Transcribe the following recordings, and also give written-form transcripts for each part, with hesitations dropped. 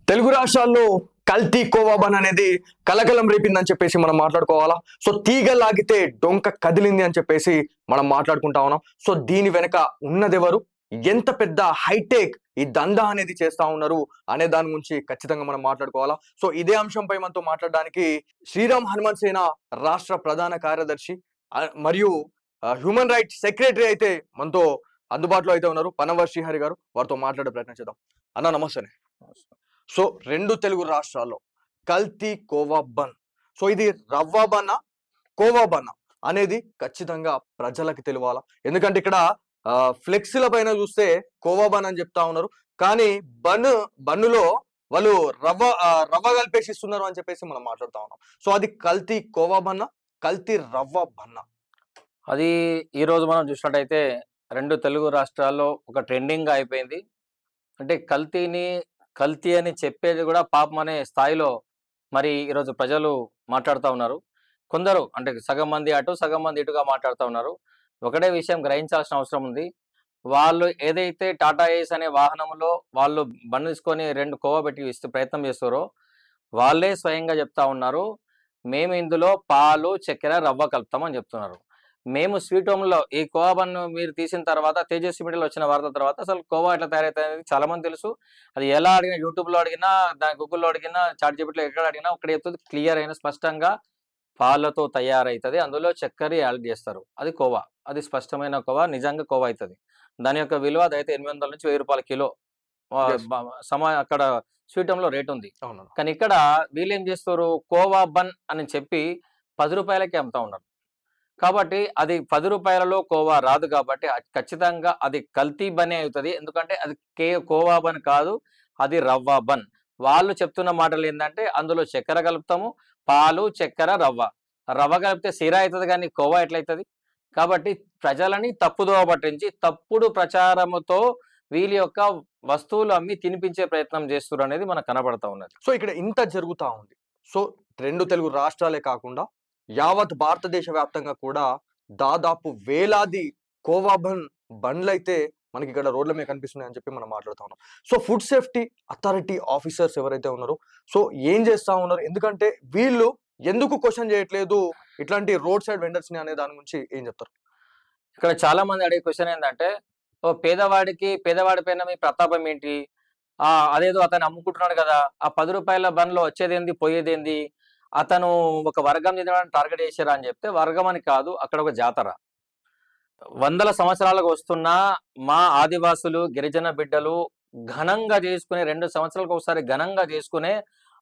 తెలుగు రాష్ట్రాల్లో కల్తీ కోవా బన్ అనేది కలకలం రేపిందని చెప్పేసి మనం మాట్లాడుకోవాలా. సో తీగ లాగితే డొంక కదిలింది అని చెప్పేసి మనం మాట్లాడుకుంటా ఉన్నాం. సో దీని వెనక ఉన్నదెవరు, ఎంత పెద్ద హైటెక్ ఈ దందా అనేది చేస్తా ఉన్నారు అనే దాని గురించి ఖచ్చితంగా మనం మాట్లాడుకోవాలా. సో ఇదే అంశంపై మనతో మాట్లాడడానికి శ్రీరామ్ హనుమాన్ సేన రాష్ట్ర ప్రధాన కార్యదర్శి మరియు హ్యూమన్ రైట్స్ సెక్రటరీ అయితే మనతో అందుబాటులో అయితే ఉన్నారు, పనవర్ శ్రీహరి గారు. వారితో మాట్లాడే ప్రయత్నం చేద్దాం. అన్న నమస్తే. సో రెండు తెలుగు రాష్ట్రాల్లో కల్తీ కోవా బన్, సో ఇది రవ్వ బన్న కోవా బన్న అనేది ఖచ్చితంగా ప్రజలకు తెలియాలా. ఎందుకంటే ఇక్కడ ఫ్లెక్సీల పైన చూస్తే కోవా బన్ అని చెప్తా ఉన్నారు, కానీ బన్నులో వాళ్ళు రవ్వ కలిపేసి ఇస్తున్నారు అని చెప్పేసి మనం మాట్లాడుతా ఉన్నాం. సో అది కల్తీ కోవా బన్న, కల్తీ రవ్వ బన్న. అది ఈరోజు మనం చూసినట్టయితే రెండు తెలుగు రాష్ట్రాల్లో ఒక ట్రెండింగ్ అయిపోయింది. అంటే కల్తీ అని చెప్పేది కూడా పాపం అనే స్థాయిలో మరి ఈరోజు ప్రజలు మాట్లాడుతూ ఉన్నారు. కొందరు అంటే సగం మంది అటు సగం మంది ఇటుగా మాట్లాడుతూ ఉన్నారు. ఒకటే విషయం గ్రహించాల్సిన అవసరం ఉంది. వాళ్ళు ఏదైతే టాటా ఏస్ అనే వాహనంలో వాళ్ళు బండి తీసుకొని 2 కోవా పెట్టి ఇస్తూ ప్రయత్నం చేస్తారో వాళ్ళే స్వయంగా చెప్తా ఉన్నారు, మేము ఇందులో పాలు, చక్కెర, రవ్వ కలుపుతామని చెప్తున్నారు. మేము స్వీట్ హోమ్‌లో ఈ కోవా బన్ను మీరు తీసిన తర్వాత తేజస్వి మీడియాలో వచ్చిన వార్త తర్వాత అసలు కోవా ఎట్లా తయారైతదనేది చాలా మంది తెలుసు. అది ఎలా అడిగినా యూట్యూబ్‌లో అడిగినా, గూగుల్‌లో అడిగినా, చాట్‌జీపీటీలో ఎక్కడ అడిగినా ఒకటే చెప్తుంది, క్లియర్ అయిన స్పష్టంగా పాలతో తయారైతది. అందులో చక్కెర యాడ్ చేస్తారు. అది కోవా. అది స్పష్టమైన కోవా. నిజంగా కోవా అయితది. దాని యొక్క విలువ అదైతే రూ. 800 నుంచి రూ. 1000 కిలో. Yes. అక్కడ స్వీట్ హోమ్‌లో రేట్ ఉంది. అవును. కానీ ఇక్కడ వీళ్ళేం చేస్తారు, కోవా బన్ అని చెప్పి రూ. 10కే అమ్ముతా ఉన్నారు. కాబట్టి అది రూ. 10లో కోవా రాదు కాబట్టి ఖచ్చితంగా అది కల్తీ బనే అవుతది. ఎందుకంటే అది కోవా బన్ కాదు, అది రవ్వ బన్. వాళ్ళు చెప్తున్న మాటలు ఏందంటే అందులో చక్కెర కలుపుతాము, పాలు, చక్కెర, రవ్వ. రవ్వ కలిపితే సిరా అయితది గానీ కోవా ఎట్లయితది? కాబట్టి ప్రజలని తప్పుదోవ పట్టించి తప్పుడు ప్రచారముతో వీళ్ళ యొక్క వస్తువులు అమ్మి తినిపించే ప్రయత్నం చేస్తుర్రనేది మనకు కనబడతా ఉన్నది. సో ఇక్కడ ఇంత జరుగుతా ఉంది. సో రెండు తెలుగు రాష్ట్రాలే కాకుండా యావత్ భారతదేశ వ్యాప్తంగా కూడా దాదాపు వేలాది కోవా బండ్లైతే మనకి ఇక్కడ రోడ్ల మీద కనిపిస్తున్నాయని చెప్పి మనం మాట్లాడుతా ఉన్నాం. So food safety authority officers ఎవరైతే ఉన్నారో సో ఏం చేస్తా ఉన్నారు, ఎందుకంటే వీళ్ళు ఎందుకు క్వశ్చన్ చేయట్లేదు ఇట్లాంటి రోడ్ సైడ్ వెండర్స్ ని అనే దాని గురించి ఏం చెప్తారు? ఇక్కడ చాలా మంది అడిగే క్వెషన్ ఏందంటే, ఓ పేదవాడి పైన మీ ప్రతాపం ఏంటి? అదేదో అతను అమ్ముకుంటున్నాడు గదా! ఆ రూ. 10 బండ్లో వచ్చేదేంది? పోయేదేంది? అతను ఒక వర్గం చెందినవాడిని టార్గెట్ చేసిర్రా అని చెప్తే, వర్గం అని కాదు, అక్కడ ఒక జాతర. వందల సంవత్సరాలకు వస్తున్న మా ఆదివాసులు, గిరిజన బిడ్డలు ఘనంగా చేసుకునే 2 సంవత్సరాలకు ఒకసారి ఘనంగా చేసుకునే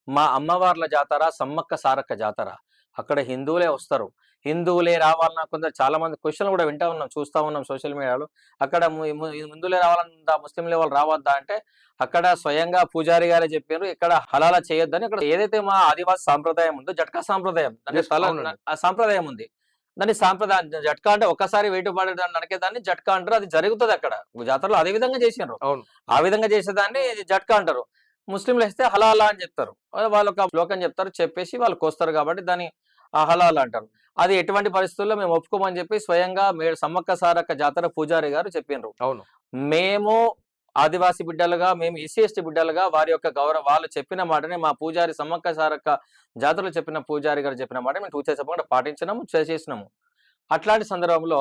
మా అమ్మవార్ల జాతర సమ్మక్క సారక్క జాతర. అక్కడ హిందువులే వస్తారు. హిందువులే రావాలన్నా కొందరు చాలా మంది క్వెషన్‌లు కూడా వింటా ఉన్నాం, చూస్తా ఉన్నాం సోషల్ మీడియాలో. అక్కడ హిందువులే రావాలందా, ముస్లింలే వాళ్ళు రావద్దా అంటే అక్కడ స్వయంగా పూజారి గారే చెప్పారు, ఇక్కడ హలాలా చేయొద్దని. అక్కడ ఏదైతే మా ఆదివాసి సాంప్రదాయం ఉందో జట్కా సాంప్రదాయం, అంటే అవునండి. ఆ సాంప్రదాయం ఉంది. దాన్ని సాంప్రదాయం జట్కా అంటే ఒక్కసారి వెయిట్ పడేదాన్ని నరికేదాన్ని జట్కా అంటారు. అది జరుగుతది అక్కడ జాతరలో. అదే విధంగా చేసిండ్రు. అవును. ఆ విధంగా చేసేదాన్ని జట్కా అంటారు. ముస్లింలు వేస్తే హలాలా అని చెప్తారు. వాళ్ళొక శ్లోకం చెప్తారు. చెప్పేసి వాళ్ళు కోస్తారు కాబట్టి దాన్ని హలాలా అంటారు. అది ఎటువంటి పరిస్థితుల్లో మేము ఒప్పుకోమని చెప్పి స్వయంగా సమ్మక్క సారక్క జాతర పూజారి గారు చెప్పిండ్రు. అవును. మేము ఆదివాసీ బిడ్డలుగా, మేము ఎస్సీ ఎస్టీ బిడ్డలుగా వారి యొక్క వాళ్ళు చెప్పిన మాటని మా పూజారి సమ్మక్క సారక్క జాతరలో చెప్పిన పూజారి గారు చెప్పిన మాట మేము తూచా తప్పకుండా పాటించినాము, చేసేసినాము. అట్లాంటి సందర్భంలో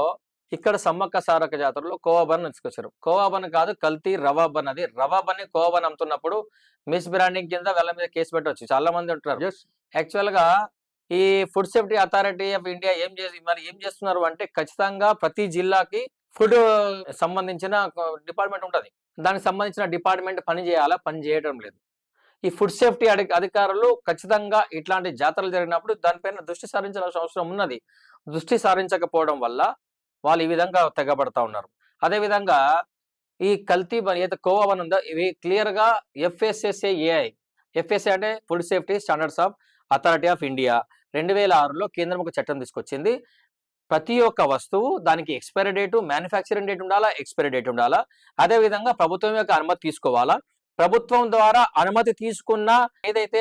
ఇక్కడ సమ్మక్క సారక్క జాతరలో కోవా బన్ తీసుకొచ్చారు. కోవా బన్ కాదు, కల్తీ రవా బన్. అది రవా బన్ కోవా బన్ అమ్ముతున్నప్పుడు మిస్ బ్రాండింగ్ కింద వాళ్ళ మీద కేసు పెట్టవచ్చు. చాలా మంది ఉంటారు. Yes. యాక్చువల్ గా ఈ food safety authority of India ఏం చేస్తున్నారు అంటే, ఖచ్చితంగా ప్రతి జిల్లాకి ఫుడ్ సంబంధించిన డిపార్ట్మెంట్ ఉంటది. దానికి సంబంధించిన డిపార్ట్మెంట్ పని చేయాలా, పని చేయడం లేదు. ఈ ఫుడ్ సేఫ్టీ అధికారులు ఖచ్చితంగా ఇట్లాంటి జాతరలు జరిగినప్పుడు దానిపైన దృష్టి సారించాల్సిన అవసరం ఉన్నది. దృష్టి సారించకపోవడం వల్ల వాళ్ళు ఈ విధంగా తెగబడతా ఉన్నారు. అదే విధంగా ఈ కల్తీ ఏదైతే కోవా బన్ ఉందో ఇవి క్లియర్ గా FSSAI అంటే food safety standards of authority of India 2006లో కేంద్రం ఒక చట్టం తీసుకొచ్చింది. ప్రతి ఒక్క వస్తువు దానికి ఎక్స్పైరీ డేటు, మ్యానుఫ్యాక్చరింగ్ డేట్ ఉండాలా, ఎక్స్పైరీ డేట్ ఉండాలా. అదే విధంగా ప్రభుత్వం యొక్క అనుమతి తీసుకోవాలా. ప్రభుత్వం ద్వారా అనుమతి తీసుకున్న ఏదైతే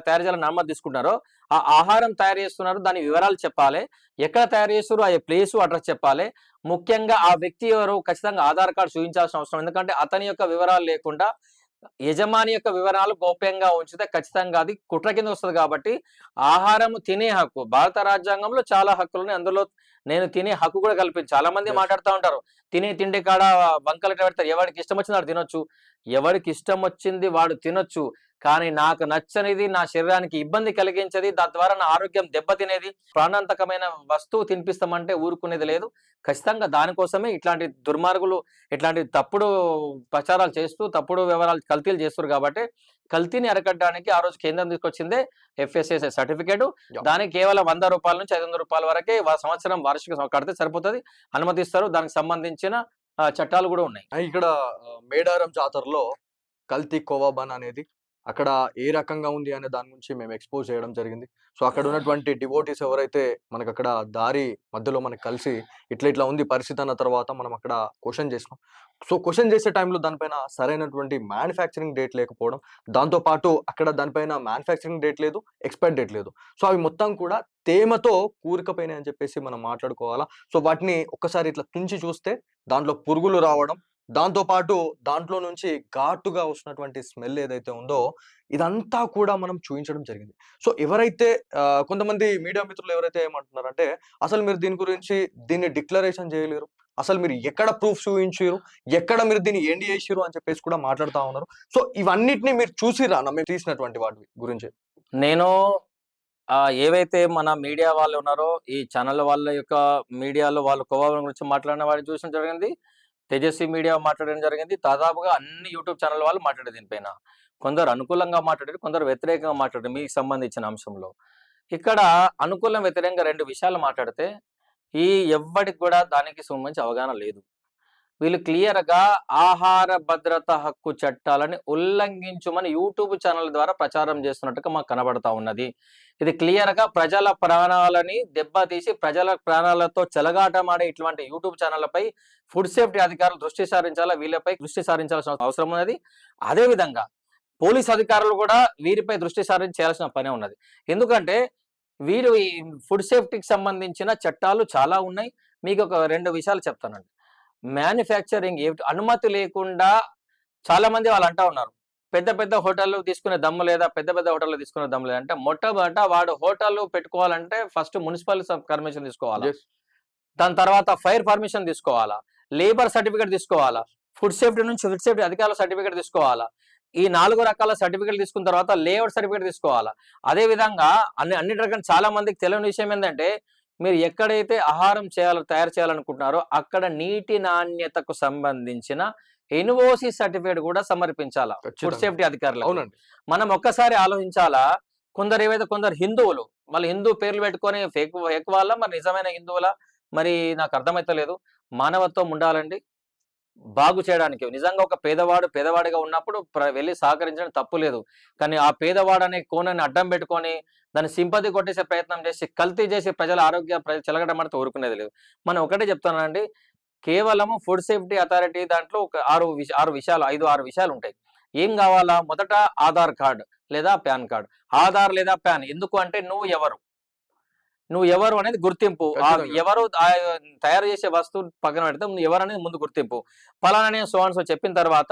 తయారు చేయాలని అనుమతి తీసుకుంటారో ఆ ఆహారం తయారు చేస్తున్నారు, దాని వివరాలు చెప్పాలి. ఎక్కడ తయారు చేస్తున్నారు, ఆ ప్లేసు, అడ్రస్ చెప్పాలి. ముఖ్యంగా ఆ వ్యక్తి ఎవరు ఖచ్చితంగా ఆధార్ కార్డు చూపించాల్సిన అవసరం. ఎందుకంటే అతని యొక్క వివరాలు లేకుండా యజమాని యొక్క వివరాలు గోప్యంగా ఉంచితే ఖచ్చితంగా అది కుట్ర కింద వస్తుంది కాబట్టి ఆహారం తినే హక్కు భారత రాజ్యాంగంలో చాలా హక్కులు ఉన్నాయి. అందులో నేను తినే హక్కు కూడా కల్పించి చాలా మంది Yes. మాట్లాడుతూ ఉంటారు. తినే తిండి కాడ వంకలు పెడతారు. ఎవరికి ఇష్టం వచ్చింది వాడు తినొచ్చు. ఎవరికి ఇష్టం వచ్చింది వాడు తినొచ్చు. కానీ నాకు నచ్చనిది, నా శరీరానికి ఇబ్బంది కలిగించేది, తద్వారా నా ఆరోగ్యం దెబ్బతినేది, ప్రాణాంతకమైన వస్తువు తినిపిస్తామంటే ఊరుకునేది లేదు. ఖచ్చితంగా దానికోసమే ఇట్లాంటి దుర్మార్గులు ఇట్లాంటి తప్పుడు ప్రచారాలు చేస్తూ తప్పుడు వివరాలు కల్తీలు చేస్తారు కాబట్టి కల్తీని అరికట్టడానికి ఆ రోజు కేంద్రం తీసుకొచ్చిందే FSSAI సర్టిఫికేట్. Yeah. దానికి కేవలం ₹100 నుంచి ₹500 వరకే సంవత్సరం వార్షిక కడితే సరిపోతుంది, అనుమతిస్తారు. దానికి సంబంధించిన చట్టాలు కూడా ఉన్నాయి. ఇక్కడ మేడారం జాతరలో కల్తీ కోవా బన్ అనేది అక్కడ ఏ రకంగా ఉంది అనే దాని గురించి మేము ఎక్స్పోజ్ చేయడం జరిగింది. సో అక్కడ ఉన్నటువంటి డివోటీస్ ఎవరైతే మనకు అక్కడ దారి మధ్యలో మనకు కలిసి ఇట్లా ఉంది పరిస్థితి అన్న తర్వాత మనం అక్కడ క్వశ్చన్ చేసినాం. సో క్వశ్చన్ చేసే టైంలో దానిపైన సరైనటువంటి మ్యానుఫ్యాక్చరింగ్ డేట్ లేకపోవడం, దాంతోపాటు అక్కడ దానిపైన మ్యానుఫ్యాక్చరింగ్ డేట్ లేదు, ఎక్స్పైర్ డేట్ లేదు. సో అవి మొత్తం కూడా తేమతో కూరుకుపోయినాయి అని చెప్పేసి మనం మాట్లాడుకోవాలా. సో వాటిని ఒక్కసారి ఇట్లా తుంచి చూస్తే దాంట్లో పురుగులు రావడం, దాంతోపాటు దాంట్లో నుంచి ఘాటుగా వస్తున్నటువంటి స్మెల్ ఏదైతే ఉందో ఇదంతా కూడా మనం చూయించడం జరిగింది. సో ఎవరైతే కొంతమంది మీడియా మిత్రులు ఎవరైతే ఏమంటున్నారంటే అసలు మీరు దీని గురించి దీన్ని డిక్లరేషన్ చేయలేరు, అసలు మీరు ఎక్కడ ప్రూఫ్ చూపించారు, ఎక్కడ మీరు దీన్ని ఏండి చేసిరు అని చెప్పేసి కూడా మాట్లాడుతూ ఉన్నారు. సో ఇవన్నిటిని మీరు చూసిరా మేము తీసినటువంటి వాటి గురించి? నేను ఏవైతే మన మీడియా వాళ్ళు ఉన్నారో ఈ ఛానల్ వాళ్ళ యొక్క మీడియాలో వాళ్ళు కోవా గురించి మాట్లాడిన వాడిని చూసడం జరిగింది. తేజస్వి మీడియా మాట్లాడడం జరిగింది. దాదాపుగా అన్ని యూట్యూబ్ ఛానల్ వాళ్ళు మాట్లాడారు దీనిపైన. కొందరు అనుకూలంగా మాట్లాడారు, కొందరు వ్యతిరేకంగా మాట్లాడారు మీకు సంబంధించిన అంశంలో. ఇక్కడ అనుకూలం వ్యతిరేకంగా 2 విషయాలు మాట్లాడితే ఎవ్వడికి కూడా దానికి సంబంధించి అవగాహన లేదు. వీళ్ళు క్లియర్‌గా ఆహార భద్రత హక్కు చట్టాలని ఉల్లంఘించమని యూట్యూబ్ ఛానల్ ద్వారా ప్రచారం చేస్తున్నట్టుగా మాకు కనబడతా ఉన్నది. ఇది క్లియర్‌గా ప్రజల ప్రాణాలని దెబ్బతీసి ప్రజల ప్రాణాలతో చెలగాటమాడే ఇటువంటి యూట్యూబ్ ఛానళ్లపై ఫుడ్ సేఫ్టీ అధికారులు దృష్టి సారించాలా, వీళ్ళపై దృష్టి సారించాల్సిన అవసరం ఉన్నది. అదే విధంగా పోలీస్ అధికారులు కూడా వీరిపై దృష్టి చేయాల్సిన పనే ఉన్నది. ఎందుకంటే వీరు ఈ ఫుడ్ సేఫ్టీకి సంబంధించిన చట్టాలు చాలా ఉన్నాయి. మీకు ఒక 2 విషయాలు చెప్తానండి. మ్యానుఫ్యాక్చరింగ్ అనుమతి లేకుండా చాలా మంది వాళ్ళు అంటా ఉన్నారు. పెద్ద పెద్ద హోటళ్ళు తీసుకునే దమ్ము లేదా, పెద్ద పెద్ద హోటళ్ళు తీసుకునే దమ్ము లేదా అంటే మొట్టమొదట వాడు హోటల్ పెట్టుకోవాలంటే ఫస్ట్ మున్సిపల్ పర్మిషన్ తీసుకోవాలా, Yes. దాని తర్వాత ఫైర్ పర్మిషన్ తీసుకోవాలా, లేబర్ సర్టిఫికేట్ తీసుకోవాలా, ఫుడ్ సేఫ్టీ నుంచి ఫుడ్ సేఫ్టీ అధికారుల సర్టిఫికేట్ తీసుకోవాలా. ఈ 4 రకాల సర్టిఫికేట్ తీసుకున్న తర్వాత లేఅవుట్ సర్టిఫికేట్ తీసుకోవాలా. అదే విధంగా అన్నిటి రకాల చాలా మందికి తెలియని విషయం ఏంటంటే మీరు ఎక్కడైతే ఆహారం తయారు చేయాలనుకుంటున్నారో అక్కడ నీటి నాణ్యతకు సంబంధించిన ఎన్ఓసి సర్టిఫికేట్ కూడా సమర్పించాలా ఫుడ్ ఖచ్చితంగా. సేఫ్టీ అధికారులకు. అవునండి. మనం ఒక్కసారి ఆలోచించాలా, కొందరు హిందువులు మళ్ళీ హిందూ పేర్లు పెట్టుకొని ఫేక్ వాళ్ళ మరి నిజమైన హిందువులా మరి నాకు అర్థమైతలేదు. మానవత్వం ఉండాలండి బాగు చేయడానికి. నిజంగా ఒక పేదవాడిగా ఉన్నప్పుడు వెళ్ళి సహకరించడం తప్పు లేదు. కానీ ఆ పేదవాడు అనే కోణాన్ని అడ్డం పెట్టుకొని దాన్ని సింపతి కొట్టేసే ప్రయత్నం చేసి కల్తీ చేసి ప్రజల చెలగటమడితే ఊరుకునేది లేదు. మనం ఒకటే చెప్తానండి, కేవలము ఫుడ్ సేఫ్టీ అథారిటీ దాంట్లో ఒక 6 విషయాలు ఉంటాయి. ఏం కావాలా? మొదట ఆధార్ కార్డ్ లేదా పాన్ కార్డ్. ఆధార్ లేదా పాన్ ఎందుకు అంటే నువ్వు ఎవరు అనేది గుర్తింపు. ఖచ్చితంగా. ఎవరు తయారు చేసే వస్తువు పక్కన పెడితే నువ్వు ఎవరు అనేది ముందు గుర్తింపు. పలానా సో అండ్ సో చెప్పిన తర్వాత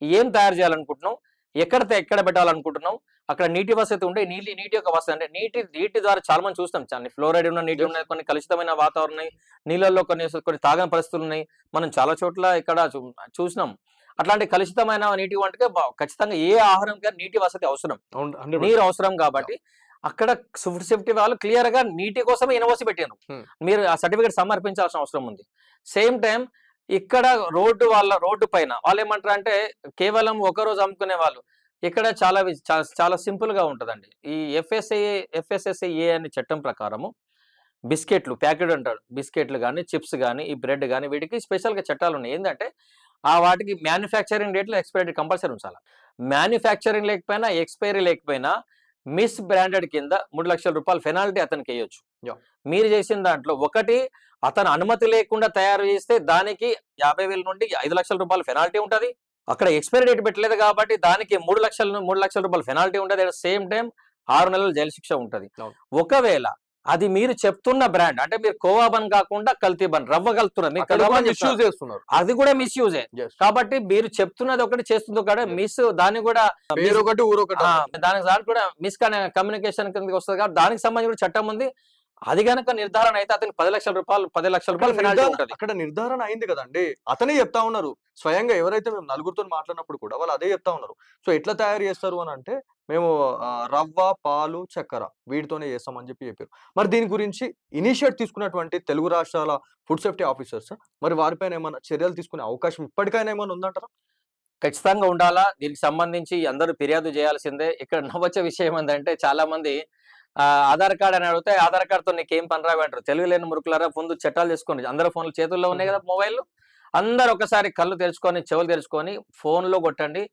ఏం తయారు చేయాలనుకుంటున్నావు, ఎక్కడ పెట్టాలనుకుంటున్నావు, అక్కడ నీటి వసతి ఉంటే నీటి యొక్క వసతి అంటే నీటి ద్వారా చాలా మంది చూస్తాం. ఫ్లోరైడ్ ఉన్న నీటి ఉన్నాయి, కొన్ని కలుషితమైన వాతావరణం ఉన్నాయి, నీళ్ళల్లో కొన్ని తాగని పరిస్థితులు ఉన్నాయి. మనం చాలా చోట్ల ఇక్కడ చూసినాం. అట్లాంటి కలుషితమైన నీటి వంటకే ఖచ్చితంగా ఏ ఆహారంగా నీటి వసతి అవసరం, అవును, 100%. నీరు అవసరం. కాబట్టి అక్కడ ఫుడ్ సేఫ్టీ వాళ్ళు క్లియర్ గా నీటి కోసమే ఎన్ఓసి పెట్టారు. మీరు ఆ సర్టిఫికేట్ సమర్పించాల్సిన అవసరం ఉంది. సేమ్ టైం ఇక్కడ రోడ్డు పైన వాళ్ళు ఏమంటారు అంటే కేవలం ఒకరోజు అమ్ముకునే వాళ్ళు. ఇక్కడ చాలా సింపుల్ గా ఉంటదండి. ఈ FSSAI అనే చట్టం ప్రకారము బిస్కెట్లు ప్యాకెట్ అంటారు, బిస్కెట్లు కానీ చిప్స్ కానీ ఈ బ్రెడ్ కానీ వీటికి స్పెషల్ గా చట్టాలు ఉన్నాయి. ఏంటంటే వాటికి మ్యానుఫ్యాక్చరింగ్ డేట్లో ఎక్స్పైరీ కంపల్సరీ ఉంచాలి. మ్యానుఫ్యాక్చరింగ్ లేకపోయినా ఎక్స్పైరీ లేకపోయినా మిస్ బ్రాండెడ్ కింద ₹3 లక్షల పెనాల్టీ అతనికి వేయొచ్చు. మీరు చేసిన దాంట్లో ఒకటి అతను అనుమతి లేకుండా తయారు చేస్తే దానికి 50,000 నుండి ₹5 లక్షల పెనాల్టీ ఉంటది. అక్కడ ఎక్స్పైరీ డేట్ పెట్టలేదు కాబట్టి దానికి ₹3 లక్షల పెనాల్టీ ఉంటది. అట్ సేమ్ టైం 6 నెలల జైలు శిక్ష ఉంటది. ఒకవేళ అది మీరు చెప్తున్న బ్రాండ్ అంటే మీరు కోవా బన్ కాకుండా కల్తీ బన్ రవ్వ కలుపుతున్నారు మీరు అక్కడ కలుపు అని మిస్యూజ్ చెప్తున్నారు. చేస్తున్నారు. అది కూడా మిస్యూజే. Yes. కాబట్టి మీరు చెప్తున్నది ఒకటి చేస్తుంది ఒకటి Yes. మిస్ దాన్ని కూడా పేరొకటి ఊరొకటి అన్నట్టు. దానికి కూడా మిస్ కమ్యూనికేషన్ కిందకి వస్తుంది కాబట్టి దానికి సంబంధించి కూడా చట్టం ఉంది. అది గనక నిర్ధారణ అయితే అతనికి 10 లక్షల రూపాయలు అక్కడ పెనాల్టీ ఉంటది. అక్కడ నిర్ధారణ అయింది కదండి. అతనే చెప్తా ఉన్నారు స్వయంగా. ఎవరైతే మేము నలుగురితో మాట్లాడినప్పుడు కూడా వాళ్ళు అదే చెప్తా ఉన్నారు. సో ఎట్లా తయారు చేస్తారు అని అంటే మేము రవ్వ, పాలు, చక్కెర వీటితోనే చేస్తామని చెప్పారు. మరి దీని గురించి ఇనిషియేట్ తీసుకున్నటువంటి తెలుగు రాష్ట్రాల ఫుడ్ సేఫ్టీ ఆఫీసర్స్ మరి వారిపైన ఏమైనా చర్యలు తీసుకునే అవకాశం ఇప్పటికైనా ఏమైనా ఉందంటారా? ఖచ్చితంగా ఉండాలా. దీనికి సంబంధించి అందరూ ఫిర్యాదు చేయాల్సిందే. ఇక్కడ నవ్వొచ్చే విషయం ఏంటంటే చాలా మంది ఆధార్ కార్డ్ అని అడిగితే ఆధార్ కార్డ్‌తో నీకేం పని రావు అంటారు. తెలుగు లేని మురుకులారా ముందు చట్టాలు చేసుకోండి. అందరి ఫోన్‌లు చేతుల్లో ఉన్నాయి కదా మొబైల్‌లు. అందరూ ఒకసారి కళ్ళు తెరుచుకొని, చెవులు తెరుచుకొని ఫోన్‌లో కొట్టండి.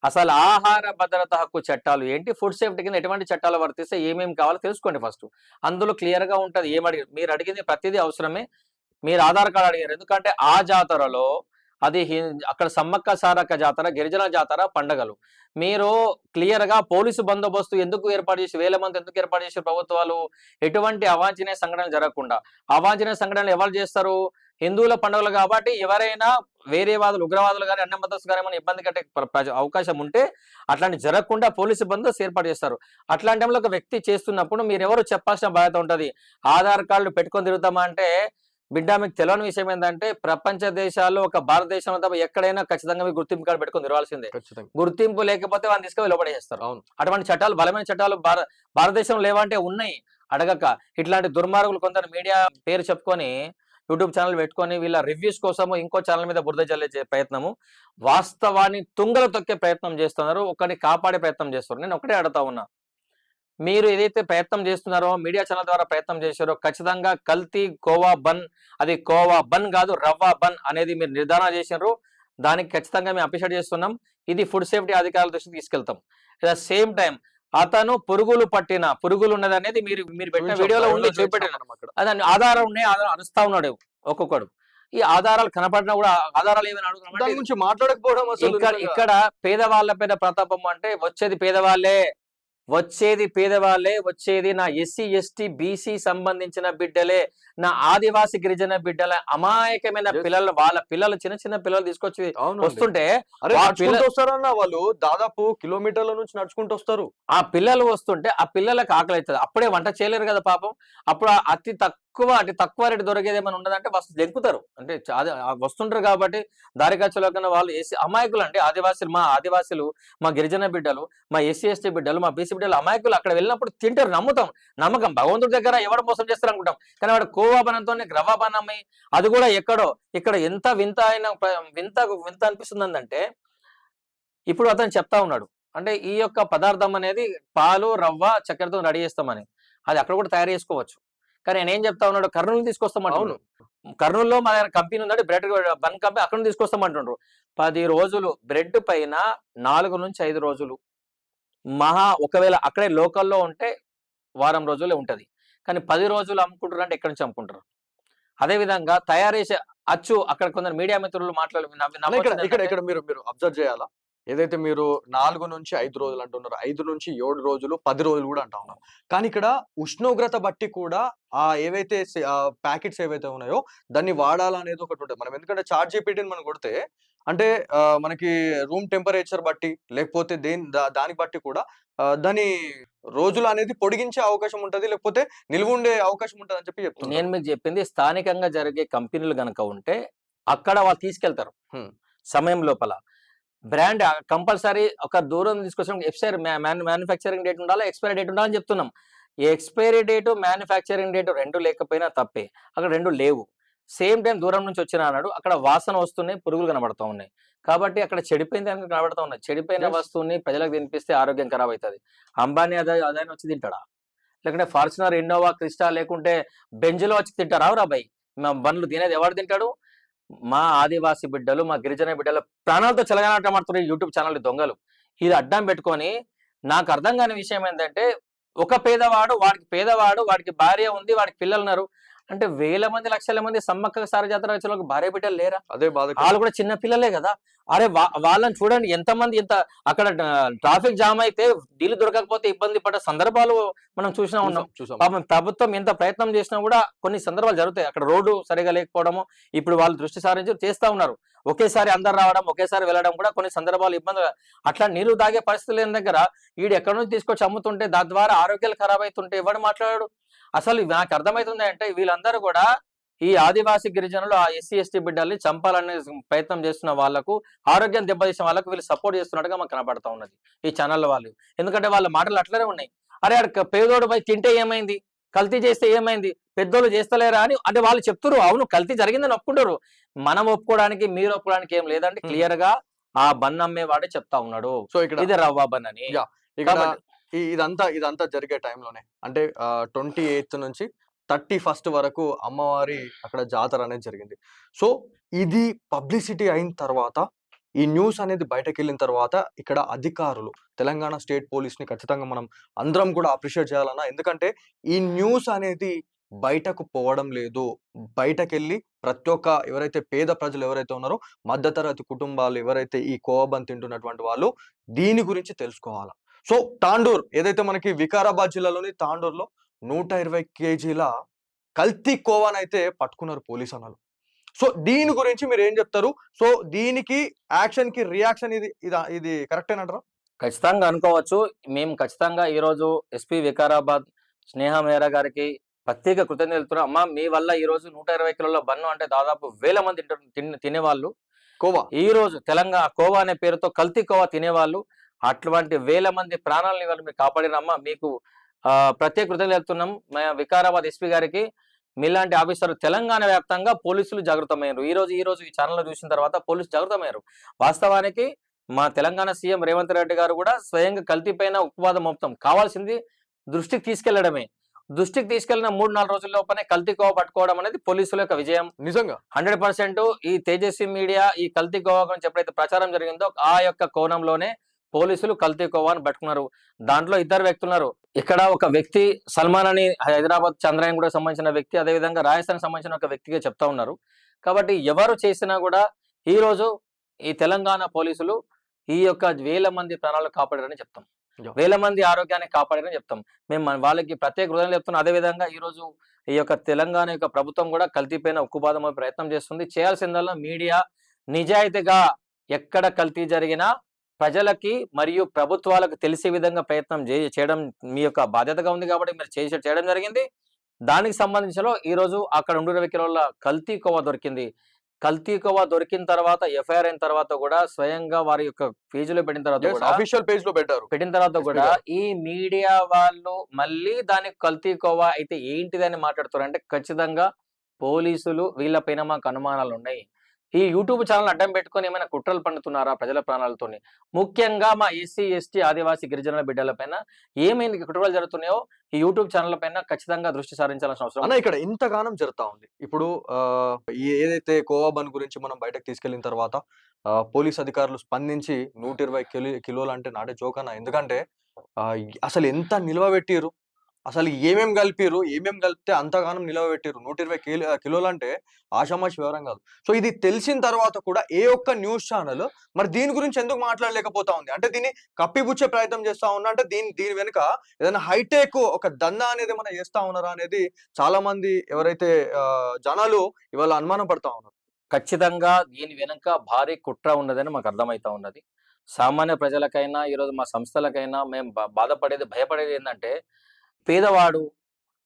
అసలు ఆహార భద్రత హక్కు చట్టాలు ఏంటి? ఫుడ్ సేఫ్టీ కింద ఎటువంటి చట్టాలు వర్తిస్తే ఏమేమి కావాలో తెలుసుకోండి ఫస్ట్. అందులో క్లియర్‌గా ఉంటది. మీరు అడిగింది ప్రతిదీ అవసరమే. మీరు ఆధార్ కార్డ్ అడిగారు. ఎందుకంటే ఆ జాతరలో అది అక్కడ సమ్మక్క సారక్క జాతర, గిరిజన జాతర, పండగలు. మీరు క్లియర్‌గా పోలీసు బందోబస్తు ఎందుకు ఏర్పాటు చేసి వేల మంది ఎందుకు ఏర్పాటు చేసారు ప్రభుత్వాలు? ఎటువంటి అవాంఛనీయ సంఘటనలు జరగకుండా. అవాంఛనీయ సంఘటనలు ఎవరు చేస్తారు? హిందువుల పండుగలు కాబట్టి ఎవరైనా వేరే వాదులు ఉగ్రవాదులు గాని, అన్య మతస్థులు గాని ఏమైనా ఇబ్బంది కట్టే అవకాశం ఉంటే అట్లాంటి జరగకుండా పోలీసు బందోబస్తు ఏర్పాటు చేస్తారు. అట్లాంటి టైంలో ఒక వ్యక్తి చేస్తున్నప్పుడు మీరెవరు చెప్పాల్సిన బాధ్యత ఉంటది. ఆధార్ కార్డులు పెట్టుకొని తిరుగుతామా అంటే బిడ్డ మీకు తెలియని విషయం ఏంటంటే ప్రపంచ దేశాల్లో ఒక భారతదేశంలో తప్ప ఎక్కడైనా ఖచ్చితంగా మీరు గుర్తింపు కార్డు పెట్టుకొని తిరగాల్సిందే. ఖచ్చితంగా. గుర్తింపు లేకపోతే వాళ్ళని తీసుకొని లోపడేస్తారు. అవును. అటువంటి చట్టాలు బలమైన చట్టాలు భారతదేశంలో లేవంటే ఉన్నాయి. అడగక ఇట్లాంటి దుర్మార్గులు కొందరు మీడియా పేరు చెప్పుకొని యూట్యూబ్ ఛానల్ పెట్టుకొని వీళ్ళ రివ్యూస్ కోసము ఇంకో ఛానల్ మీద బురద జల్లే ప్రయత్నము, వాస్తవాన్ని తుంగలు తొక్కే ప్రయత్నం చేస్తున్నారు. ఒకరిని కాపాడే ప్రయత్నం చేస్తున్నారు. నేను ఒకటే అడుగుతా ఉన్నా, మీరు ఏదైతే ప్రయత్నం చేస్తున్నారో మీడియా ఛానల్ ద్వారా ప్రయత్నం చేశారో ఖచ్చితంగా కల్తీ కోవా బన్, అది కోవా బన్ కాదు రవ్వ బన్ అనేది మీరు నిర్ధారణ చేసినారు. దానికి ఖచ్చితంగా మేము అప్రిషియేట్ చేస్తున్నాం. ఇది ఫుడ్ సేఫ్టీ అధికారుల దృష్టికి తీసుకెళ్తాం. అట్ ద సేమ్ టైం అతను పురుగులు ఉన్నది అనేది మీరు పెట్టిన వీడియోలో ఉంది చూపెట్టిన అదని ఆధారం ఉన్నాయి, ఆధారం అరుస్తా ఉన్నాడు ఒక్కొక్కడు. ఈ ఆధారాలు కనపడినా కూడా ఆధారాలు ఏమైనా దాని అడుగుతున్నాం గురించి మాట్లాడకపోవడం అసలు ఇక్కడ పేదవాళ్ళ మీద ప్రతాపం అంటే వచ్చేది పేదవాళ్ళే, వచ్చేది నా ఎస్సీ ఎస్టీ బీసీ సంబంధించిన బిడ్డలే, నా ఆదివాసి గిరిజన బిడ్డల అమాయకమైన పిల్లలు, వాళ్ళ పిల్లలు చిన్న పిల్లలు తీసుకొచ్చి వస్తుంటే వస్తారన్న వాళ్ళు దాదాపు కిలోమీటర్ల నుంచి నడుచుకుంటూ వస్తారు. ఆ పిల్లలు వస్తుంటే ఆ పిల్లలకు ఆకలి అవుతుంది. అప్పుడే వంట చేయలేరు కదా పాపం. అప్పుడు అతి తక్కువ రేటు దొరికేది ఏమైనా ఉండదంటే దెంకుతారు. అంటే వస్తుంటారు కాబట్టి దారి ఖర్చులో కన్నా వాళ్ళు అమాయకులు అండి. మా ఆదివాసులు, మా గిరిజన బిడ్డలు, మా ఎస్సీ ఎస్టీ బిడ్డలు, మా బీసీ బిడ్డలు అమాయకులు. అక్కడ వెళ్ళినప్పుడు తింటారు, నమ్మకం భగవంతుడి దగ్గర ఎవరు మోసం చేస్తారు అనుకుంటాం. కానీ వాడు కోవా బనంతో రవ్వ బనమ్మి అది కూడా ఇక్కడ ఎంత వింత అనిపిస్తుంది అంటే ఇప్పుడు అతను చెప్తా ఉన్నాడు అంటే ఈ యొక్క పదార్థం అనేది పాలు, రవ్వ, చక్కెరతో రెడీ చేస్తామని. అది అక్కడ కూడా తయారు చేసుకోవచ్చు. కానీ నేను ఏం చెప్తా ఉన్నాడు, కర్నూలు తీసుకొస్తామంటున్నాడు. కర్నూలులో మా దగ్గర కంపెనీ ఉందంటే బ్రెడ్ బన్ కంపెనీ, అక్కడ తీసుకొస్తామంటుండ్రు. 10 రోజులు బ్రెడ్ పైన 4 నుంచి 5 రోజులు ఒకవేళ అక్కడే లోకల్లో ఉంటే వారం రోజులే ఉంటది. కానీ 10 రోజులు అమ్ముకుంటారు అంటే ఎక్కడి నుంచి అమ్ముకుంటారు? అదే విధంగా తయారు చేసే అచ్చు అక్కడ కొందరు మీడియా మిత్రులు ఇక్కడ మీరు అబ్జర్వ్ చేయాలా, ఏదైతే మీరు 4 నుంచి 5 రోజులు అంటున్నారు, 5 నుంచి 7 రోజులు, 10 రోజులు కూడా అంటా ఉన్నారు. కానీ ఇక్కడ ఉష్ణోగ్రత బట్టి కూడా ఏవైతే ప్యాకెట్స్ ఏవైతే ఉన్నాయో దాన్ని వాడాలనేది ఒకటి ఉంటుంది. మనం ఎందుకంటే చాట్ జీపీటీని మనం కొడితే అంటే మనకి రూమ్ టెంపరేచర్ బట్టి లేకపోతే దాన్ని బట్టి కూడా దాని రోజులు అనేది పొడిగించే అవకాశం ఉంటది, లేకపోతే నిల్వ ఉండే అవకాశం ఉంటది అని చెప్పి చెప్తున్నారు. నేను మీకు చెప్పింది స్థానికంగా జరిగే కంపెనీలు గనక ఉంటే అక్కడ వాళ్ళు తీసుకెళ్తారు సమయం లోపల. బ్రాండ్ కంపల్సరీ ఒక దూరం తీసుకొచ్చిన మ్యానుఫ్యాక్చరింగ్ డేట్ ఉండాలి, ఎక్స్పైరీ డేట్ ఉండాలని చెప్తున్నాం. ఎక్స్పైరీ డేటు, మ్యానుఫ్యాక్చరింగ్ డేటు 2 లేకపోయినా తప్పే. అక్కడ 2 లేవు. సేమ్ టైం దూరం నుంచి వచ్చిన అన్నాడు, అక్కడ వాసన వస్తున్నాయి, పురుగులు కనబడతా ఉన్నాయి. కాబట్టి అక్కడ చెడిపోయింది అని కనబడతా ఉన్నాయి. చెడిపోయిన వస్తువుని ప్రజలకు తినిపిస్తే ఆరోగ్యం ఖరాబ్ అవుతుంది. అంబానీ అదాని వచ్చి తింటాడా? లేకుంటే ఫార్చునర్, ఇన్నోవా, క్రిస్టా లేకుంటే బెంజ్లో వచ్చి తింటారా? రాబాయ్ మా బండ్లు తినేది ఎవరు తింటాడు? మా ఆదివాసి బిడ్డలు, మా గిరిజన బిడ్డలు ప్రాణాలతో చెలగాటమాడుతున్నారు యూట్యూబ్ ఛానల్ దొంగలు. ఇది అడ్డం పెట్టుకొని నాకు అర్థం కాని విషయం ఏంటంటే ఒక పేదవాడు వాడికి భార్య ఉంది, వాడికి పిల్లలు ఉన్నారు. అంటే వేల మంది లక్షల మంది సమ్మక్క సారక్క జాతర వచ్చే వాళ్ళకి భార్య బిడ్డలు లేరా? అదే బాధ. వాళ్ళు కూడా చిన్న పిల్లలే కదా. అరే వాళ్ళని చూడండి ఎంతమంది, ఎంత అక్కడ ట్రాఫిక్ జామ్ అయితే డీలు దొరకకపోతే ఇబ్బంది పడ్డ సందర్భాలు మనం చూసినా ఉన్నాం. చూసాం. పాపం ప్రభుత్వం ఎంత ప్రయత్నం చేసినా కూడా కొన్ని సందర్భాలు జరుగుతాయి. అక్కడ రోడ్డు సరిగా లేకపోవడము, ఇప్పుడు వాళ్ళు దృష్టి సారించి చేస్తా ఉన్నారు. ఒకేసారి అందరు రావడం, ఒకేసారి వెళ్ళడం కూడా కొన్ని సందర్భాలు ఇబ్బంది. అట్లా నీళ్లు తాగే పరిస్థితి లేని దగ్గర వీడు ఎక్కడి నుంచి తీసుకొచ్చి అమ్ముతుంటే దాని ద్వారా ఆరోగ్యాలు ఖరాబ్ అవుతుంటే ఎవడు మాట్లాడాడు? అసలు నాకు అర్థమవుతుంది అంటే వీళ్ళందరూ కూడా ఈ ఆదివాసీ గిరిజనులు, ఆ ఎస్సీ ఎస్టీ బిడ్డల్ని చంపాలనే ప్రయత్నం చేస్తున్న వాళ్ళకు, ఆరోగ్యం దెబ్బతీసిన వాళ్ళకు వీళ్ళు సపోర్ట్ చేస్తున్నట్టుగా మాకు కనబడతా ఉన్నది ఈ ఛానల్ వాళ్ళు. ఎందుకంటే వాళ్ళ మాటలు అట్లనే ఉన్నాయి. అరే ఆడ పేదోడు పోయి తింటే ఏమైంది, కల్తీ చేస్తే ఏమైంది, పెద్దోళ్ళు చేస్తలేరా అని అంటే వాళ్ళు చెప్తున్నారు. అవును కల్తీ జరిగిందని ఒప్పుకుంటారు. మనం ఒప్పుకోవడానికి మీరు ఒప్పుకోవడానికి ఏం లేదండి. క్లియర్ గా ఆ బన్ అమ్మేవాడే చెప్తా ఉన్నాడు. సో ఇక్కడ ఇది రవ్వ బన్ అని. ఇక్కడ ఇదంతా జరిగే టైంలోనే అంటే 28th నుంచి 31st వరకు అమ్మవారి అక్కడ జాతర అనేది జరిగింది. సో ఇది పబ్లిసిటీ అయిన తర్వాత, ఈ న్యూస్ అనేది బయటకెళ్ళిన తర్వాత ఇక్కడ అధికారులు, తెలంగాణ స్టేట్ పోలీస్‌ని ఖచ్చితంగా మనం అందరం కూడా అప్రిషియేట్ చేయాలన్న. ఎందుకంటే ఈ న్యూస్ అనేది బయటకు పోవడం లేదు. బయటకెళ్ళి ప్రతి ఒక్క ఎవరైతే పేద ప్రజలు ఎవరైతే ఉన్నారో, మధ్యతరగతి కుటుంబాలు ఎవరైతే ఈ కోవబన్ తింటున్నటువంటి వాళ్ళు దీని గురించి తెలుసుకోవాల. సో తాండూర్ ఏదైతే మనకి వికారాబాద్ జిల్లాలోని తాండూర్‌లో 120 కేజీల కల్తీ కోవానైతే పట్టుకున్నారు పోలీస్ అన్నలు. సో దీని గురించి మీరేం చెప్తారు? సో దీనికి యాక్షన్‌కి రియాక్షన్ ఇది కరెక్టేనంటారా? ఖచ్చితంగా అనుకోవచ్చు. మేము ఖచ్చితంగా ఈరోజు ఎస్పీ వికారాబాద్ స్నేహ మేరా గారికి ప్రత్యేక కృతజ్ఞతలు తెలుపుతున్నాం. అమ్మ మీ వల్ల ఈరోజు 120 కిలోల బన్ను అంటే దాదాపు వేల మంది తినేవాళ్ళు కోవా ఈ రోజు తెలంగాణ కోవా అనే పేరుతో కల్తీ కోవా తినేవాళ్ళు. అటువంటి వేల మంది ప్రాణాలను ఇవాళ మీరు కాపాడినమ్మా. మీకు ప్రత్యేక కృతజ్ఞతలు తెలుపుతున్నాం. వికారాబాద్ ఎస్పీ గారికి. మీలాంటి ఆఫీసర్ తెలంగాణ వ్యాప్తంగా పోలీసులు జాగృతమయ్యారు. ఈ రోజు ఈ ఛానల్ చూసిన తర్వాత పోలీసులు జాగృతమయ్యారు. వాస్తవానికి మా తెలంగాణ సీఎం రేవంత్ రెడ్డి గారు కూడా స్వయంగా కల్తీ పైన ఉక్కుపాదం మోపుతాం. కావాల్సింది దృష్టికి తీసుకెళ్లడమే. దృష్టికి తీసుకెళ్లిన 3-4 రోజుల లోపనే కల్తీ కోవా పట్టుకోవడం అనేది పోలీసుల యొక్క విజయం. నిజంగా 100% ఈ తేజస్వి మీడియా ఈ కల్తీ కోవా గురించి ఎప్పుడైతే ప్రచారం జరిగిందో ఆ యొక్క కోణంలోనే పోలీసులు కల్తీ కోవాను పట్టుకున్నారు. దాంట్లో 2 వ్యక్తులు ఉన్నారు. ఇక్కడ ఒక వ్యక్తి సల్మాన్ అని హైదరాబాద్ చంద్రయాన్ కూడా సంబంధించిన వ్యక్తి, అదేవిధంగా రాజస్థాన్ సంబంధించిన ఒక వ్యక్తిగా చెప్తా ఉన్నారు. కాబట్టి ఎవరు చేసినా కూడా ఈ రోజు ఈ తెలంగాణ పోలీసులు ఈ యొక్క వేల మంది ప్రాణాలు కాపాడారని చెప్తాం. వేల మంది ఆరోగ్యాన్ని కాపాడారని చెప్తాం. మేము వాళ్ళకి ప్రత్యేక హృదయం చెప్తున్నాం. అదేవిధంగా ఈ రోజు ఈ యొక్క తెలంగాణ యొక్క ప్రభుత్వం కూడా కల్తీ పైన ఉక్కుపాదం ప్రయత్నం చేస్తుంది. చేయాల్సిందల్లా మీడియా నిజాయితీగా ఎక్కడ కల్తీ జరిగినా ప్రజలకి మరియు ప్రభుత్వాలకు తెలిసే విధంగా ప్రయత్నం చేయడం మీ యొక్క బాధ్యతగా ఉంది. కాబట్టి మీరు చేయడం జరిగింది. దానికి సంబంధించిన ఈ రోజు అక్కడ 120 కిలోల కల్తీ కోవా దొరికింది. కల్తీ కోవా దొరికిన తర్వాత ఎఫ్ఐఆర్ అయిన తర్వాత కూడా స్వయంగా వారి యొక్క పేజీలో పెట్టిన తర్వాత కూడా అఫీషియల్ పేజ్ లో పెట్టిన తర్వాత కూడా ఈ మీడియా వాళ్ళు మళ్ళీ దానికి కల్తీ కోవా అయితే ఏంటిదని మాట్లాడుతారు. అంటే ఖచ్చితంగా పోలీసులు వీళ్ళపైన మాకు అనుమానాలు ఉన్నాయి. ఈ యూట్యూబ్ ఛానల్ అడ్డం పెట్టుకొని ఏమైనా కుట్రలు పండుతున్నారా ప్రజల ప్రాణాలతోని? ముఖ్యంగా మా ఎస్సీ ఎస్టీ ఆదివాసీ గిరిజనుల బిడ్డల పైన ఏమైంది కుట్రలు జరుగుతున్నాయో ఈ యూట్యూబ్ ఛానల్ పైన ఖచ్చితంగా దృష్టి సారించాల్సిన అవసరం అన్న. ఇక్కడ ఇంతగానం జరుగుతా ఉంది. ఇప్పుడు ఏదైతే కోవా బన్ గురించి మనం బయటకు తీసుకెళ్లిన తర్వాత పోలీస్ అధికారులు స్పందించి 120 కిలోలు అంటే నాటే జోక్ అన్న. ఎందుకంటే అసలు ఎంత నిల్వ పెట్టిరు, అసలు ఏమేం కలిపితే అంతగానం నిలవబెట్టిరు. 120 కిలోలు అంటే ఆషామాషి వివరం కాదు. సో ఇది తెలిసిన తర్వాత కూడా ఏ ఒక్క న్యూస్ ఛానల్ మరి దీని గురించి ఎందుకు మాట్లాడలేకపోతా ఉంది? అంటే దీన్ని కప్పిపుచ్చే ప్రయత్నం చేస్తా ఉన్నా అంటే దీని వెనుక ఏదైనా హైటెక్ ఒక దందా అనేది ఏమైనా చేస్తా ఉన్నారా అనేది చాలా మంది ఎవరైతే జనాలు ఇవాళ అనుమానం పడతా ఉన్నారు. ఖచ్చితంగా దీని వెనుక భారీ కుట్ర ఉన్నదని మాకు అర్థమవుతా ఉన్నది. సామాన్య ప్రజలకైనా ఈరోజు మా సంస్థలకైనా మేము బాధపడేది భయపడేది ఏంటంటే పేదవాడు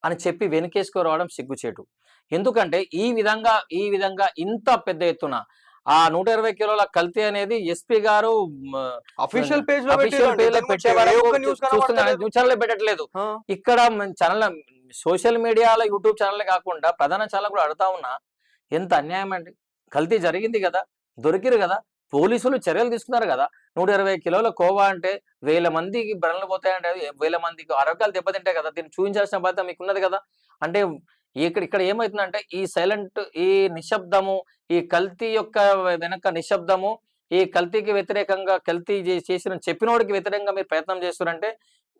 అని చెప్పి వెనుకేసుకురావడం సిగ్గుచేటు. ఎందుకంటే ఈ విధంగా ఇంత పెద్ద ఎత్తున ఆ 120 కిలోల కల్తీ అనేది ఎస్పీ గారు అఫీషియల్ పేజ్ న్యూస్ ఛానల్ పెట్టట్లేదు. ఇక్కడ ఛానల్ సోషల్ మీడియాలో యూట్యూబ్ ఛానల్ కాకుండా ప్రధాన ఛానల్ కూడా అడుగుతా ఉన్నా ఎంత అన్యాయం అండి. కల్తీ జరిగింది కదా, దొరికిరు కదా, పోలీసులు చర్యలు తీసుకున్నారు కదా. 120 కిలోల కోవా అంటే వేల మందికి బ్రణలు పోతాయంటే వేల మందికి ఆరోగ్యాలు దెబ్బతింటాయి కదా. దీన్ని చూపించాల్సిన బాధ్యత మీకున్నది కదా. అంటే ఇక్కడ ఏమవుతుందంటే ఈ సైలెంట్, ఈ నిశ్శబ్దము, ఈ కల్తీ యొక్క వెనక నిశ్శబ్దము, ఈ కల్తీకి వ్యతిరేకంగా కల్తీ చేసిన చెప్పినోడికి వ్యతిరేకంగా మీరు ప్రయత్నం చేస్తున్నారంటే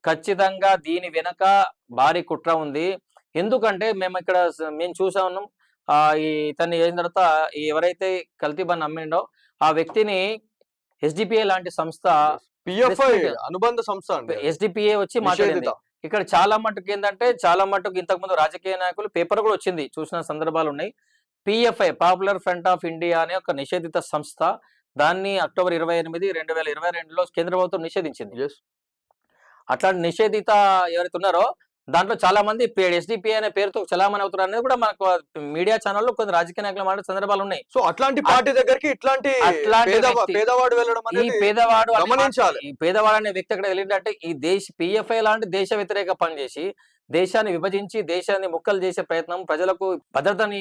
ఖచ్చితంగా దీని వెనక భారీ కుట్ర ఉంది. ఎందుకంటే మేము ఇక్కడ మేము చూసా ఉన్నాం. ఈ ఇతన్ని చేసిన తర్వాత ఎవరైతే కల్తీ బండి అమ్మిండో ఆ వ్యక్తిని ఎస్‌డిపిఐ లాంటి సంస్థ పిఎఫ్ఐ రెస్పెక్ట్ అనుబంధ సంస్థ అండి అది. ఎస్‌డిపిఐ వచ్చి మాట్లాడింది. నిషేధిత. ఇక్కడ చాలా మట్టుకేందంటే, చాలా మట్టుకు ఇంతకుముందు రాజకీయ నాయకులు పేపర్ గూడా వచ్చింది. చూసిన సందర్భాలున్నాయి. PFI popular front of India అనే ఒక నిషేధిత సంస్థ. దాన్ని అక్టోబర్ 28, 2022లో కేంద్ర ప్రభుత్వం నిషేధించింది. Yes. అట్లాంటి నిషేధిత ఎవరైతే ఉన్నారో దాంట్లో చాలా మంది ఎస్‌డిపిఐ అనే పేరుతో చలామణి అవుతున్నారు అనేది కూడా మనకు మీడియా ఛానెల్‌లో కొన్ని రాజకీయ నాయకులు మాట్లాడే సందర్భాలున్నాయి. సో అట్లాంటి పార్టీ దగ్గరికి ఇట్లాంటి అట్లాంటి వ్యక్తి పేదవాడు వెళ్ళడం ఈ అనేది పేదవాడు అనే గమనించాలి. ఈ పేదవాడు అనే వ్యక్తి అక్కడ వెళ్ళిందంటే ఈ పీఎఫ్ఐ లాంటి దేశ వ్యతిరేక పని చేసి దేశాన్ని విభజించి దేశాన్ని ముక్కలు చేసే ప్రయత్నం, ప్రజలకు భద్రతని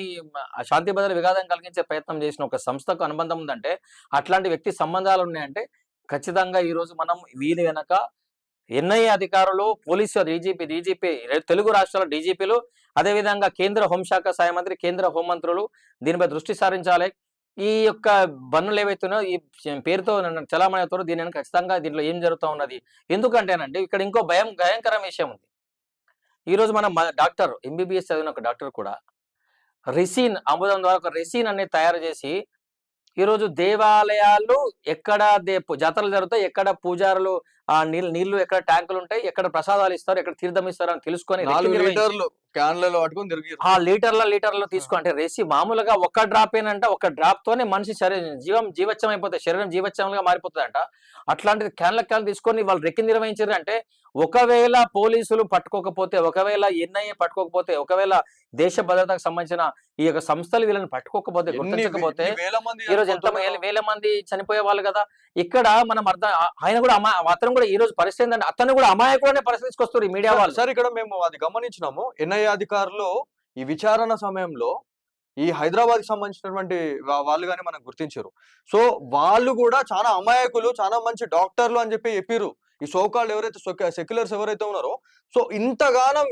శాంతి భద్రత విఘాతం కలిగించే ప్రయత్నం చేసిన ఒక సంస్థకు అనుబంధం ఉందంటే, అట్లాంటి వ్యక్తి సంబంధాలు ఉన్నాయంటే ఖచ్చితంగా ఈ రోజు మనం వీరి వెనక ఎన్ఐఏ అధికారులు, పోలీసు డీజీపీ తెలుగు రాష్ట్రాల డీజీపీలు, అదేవిధంగా కేంద్ర హోంశాఖ సహాయ మంత్రి, కేంద్ర హోంమంత్రులు దీనిపై దృష్టి సారించాలి. ఈ యొక్క బన్నులు ఏవైతున్నాయో ఈ పేరుతో చలామణి అవుతారో దీని ఖచ్చితంగా దీంట్లో ఏం జరుగుతా ఉన్నది. ఎందుకంటేనండి ఇక్కడ ఇంకో భయంకరమైన విషయం ఉంది. ఈ రోజు మనం డాక్టర్ ఎంబీబీఎస్ చదివిన ఒక డాక్టర్ కూడా రెసిన్ అమ్ముదం ద్వారా ఒక రెసిన్ అనేది తయారు చేసి ఈరోజు దేవాలయాలు ఎక్కడ జాతరలు జరుగుతాయి, ఎక్కడ పూజారులు నీళ్లు ఎక్కడ ట్యాంకులు ఉంటాయి, ఎక్కడ ప్రసాదాలు ఇస్తారు, ఎక్కడ తీర్థం ఇస్తారు అని తెలుసుకొని 4 లీటర్లు క్యాన్లలో పట్టుకొని తిరిగి లీటర్ల తీసుకో అంటే రెసి మామూలుగా ఒక్క డ్రాప్ ఏనంట, ఒక డ్రాప్ తోనే మనిషి జీవచ్చం అయిపోతాయి, శరీరం జీవచ్చంగా మారిపోతుందంట. అట్లాంటిది క్యాన్లు తీసుకొని వాళ్ళు రెక్కి నిర్వహించారు అంటే, ఒకవేళ పోలీసులు పట్టుకోకపోతే, ఒకవేళ ఎన్ఐఏ పట్టుకోకపోతే, ఒకవేళ దేశ భద్రతకు సంబంధించిన ఈ యొక్క సంస్థలు వీళ్ళని పట్టుకోకపోతే, గుర్తించకపోతే ఈ రోజు ఎంత వేల మంది చనిపోయే వాళ్ళు కదా. ఇక్కడ మనం ఆయన కూడా అతను కూడా ఈ రోజు పరిస్థితి ఏంటంటే అతను కూడా అమాయకుడనే పరిస్థితి తీసుకొస్తారు ఈ మీడియా వాళ్ళు. సార్ ఇక్కడ మేము అది గమనించినాము. ఎన్ఐఏ అధికారులు ఈ విచారణ సమయంలో ఈ హైదరాబాద్ కి సంబంధించినటువంటి వాళ్ళు గాని మనకు గుర్తించారు. సో వాళ్ళు కూడా చాలా అమాయకులు, చాలా మంచి డాక్టర్లు అని చెప్పారు. ఈ సోకాళ్ళు ఎవరైతే సెక్యులర్స్ ఎవరైతే ఉన్నారో, సో ఇంతగానం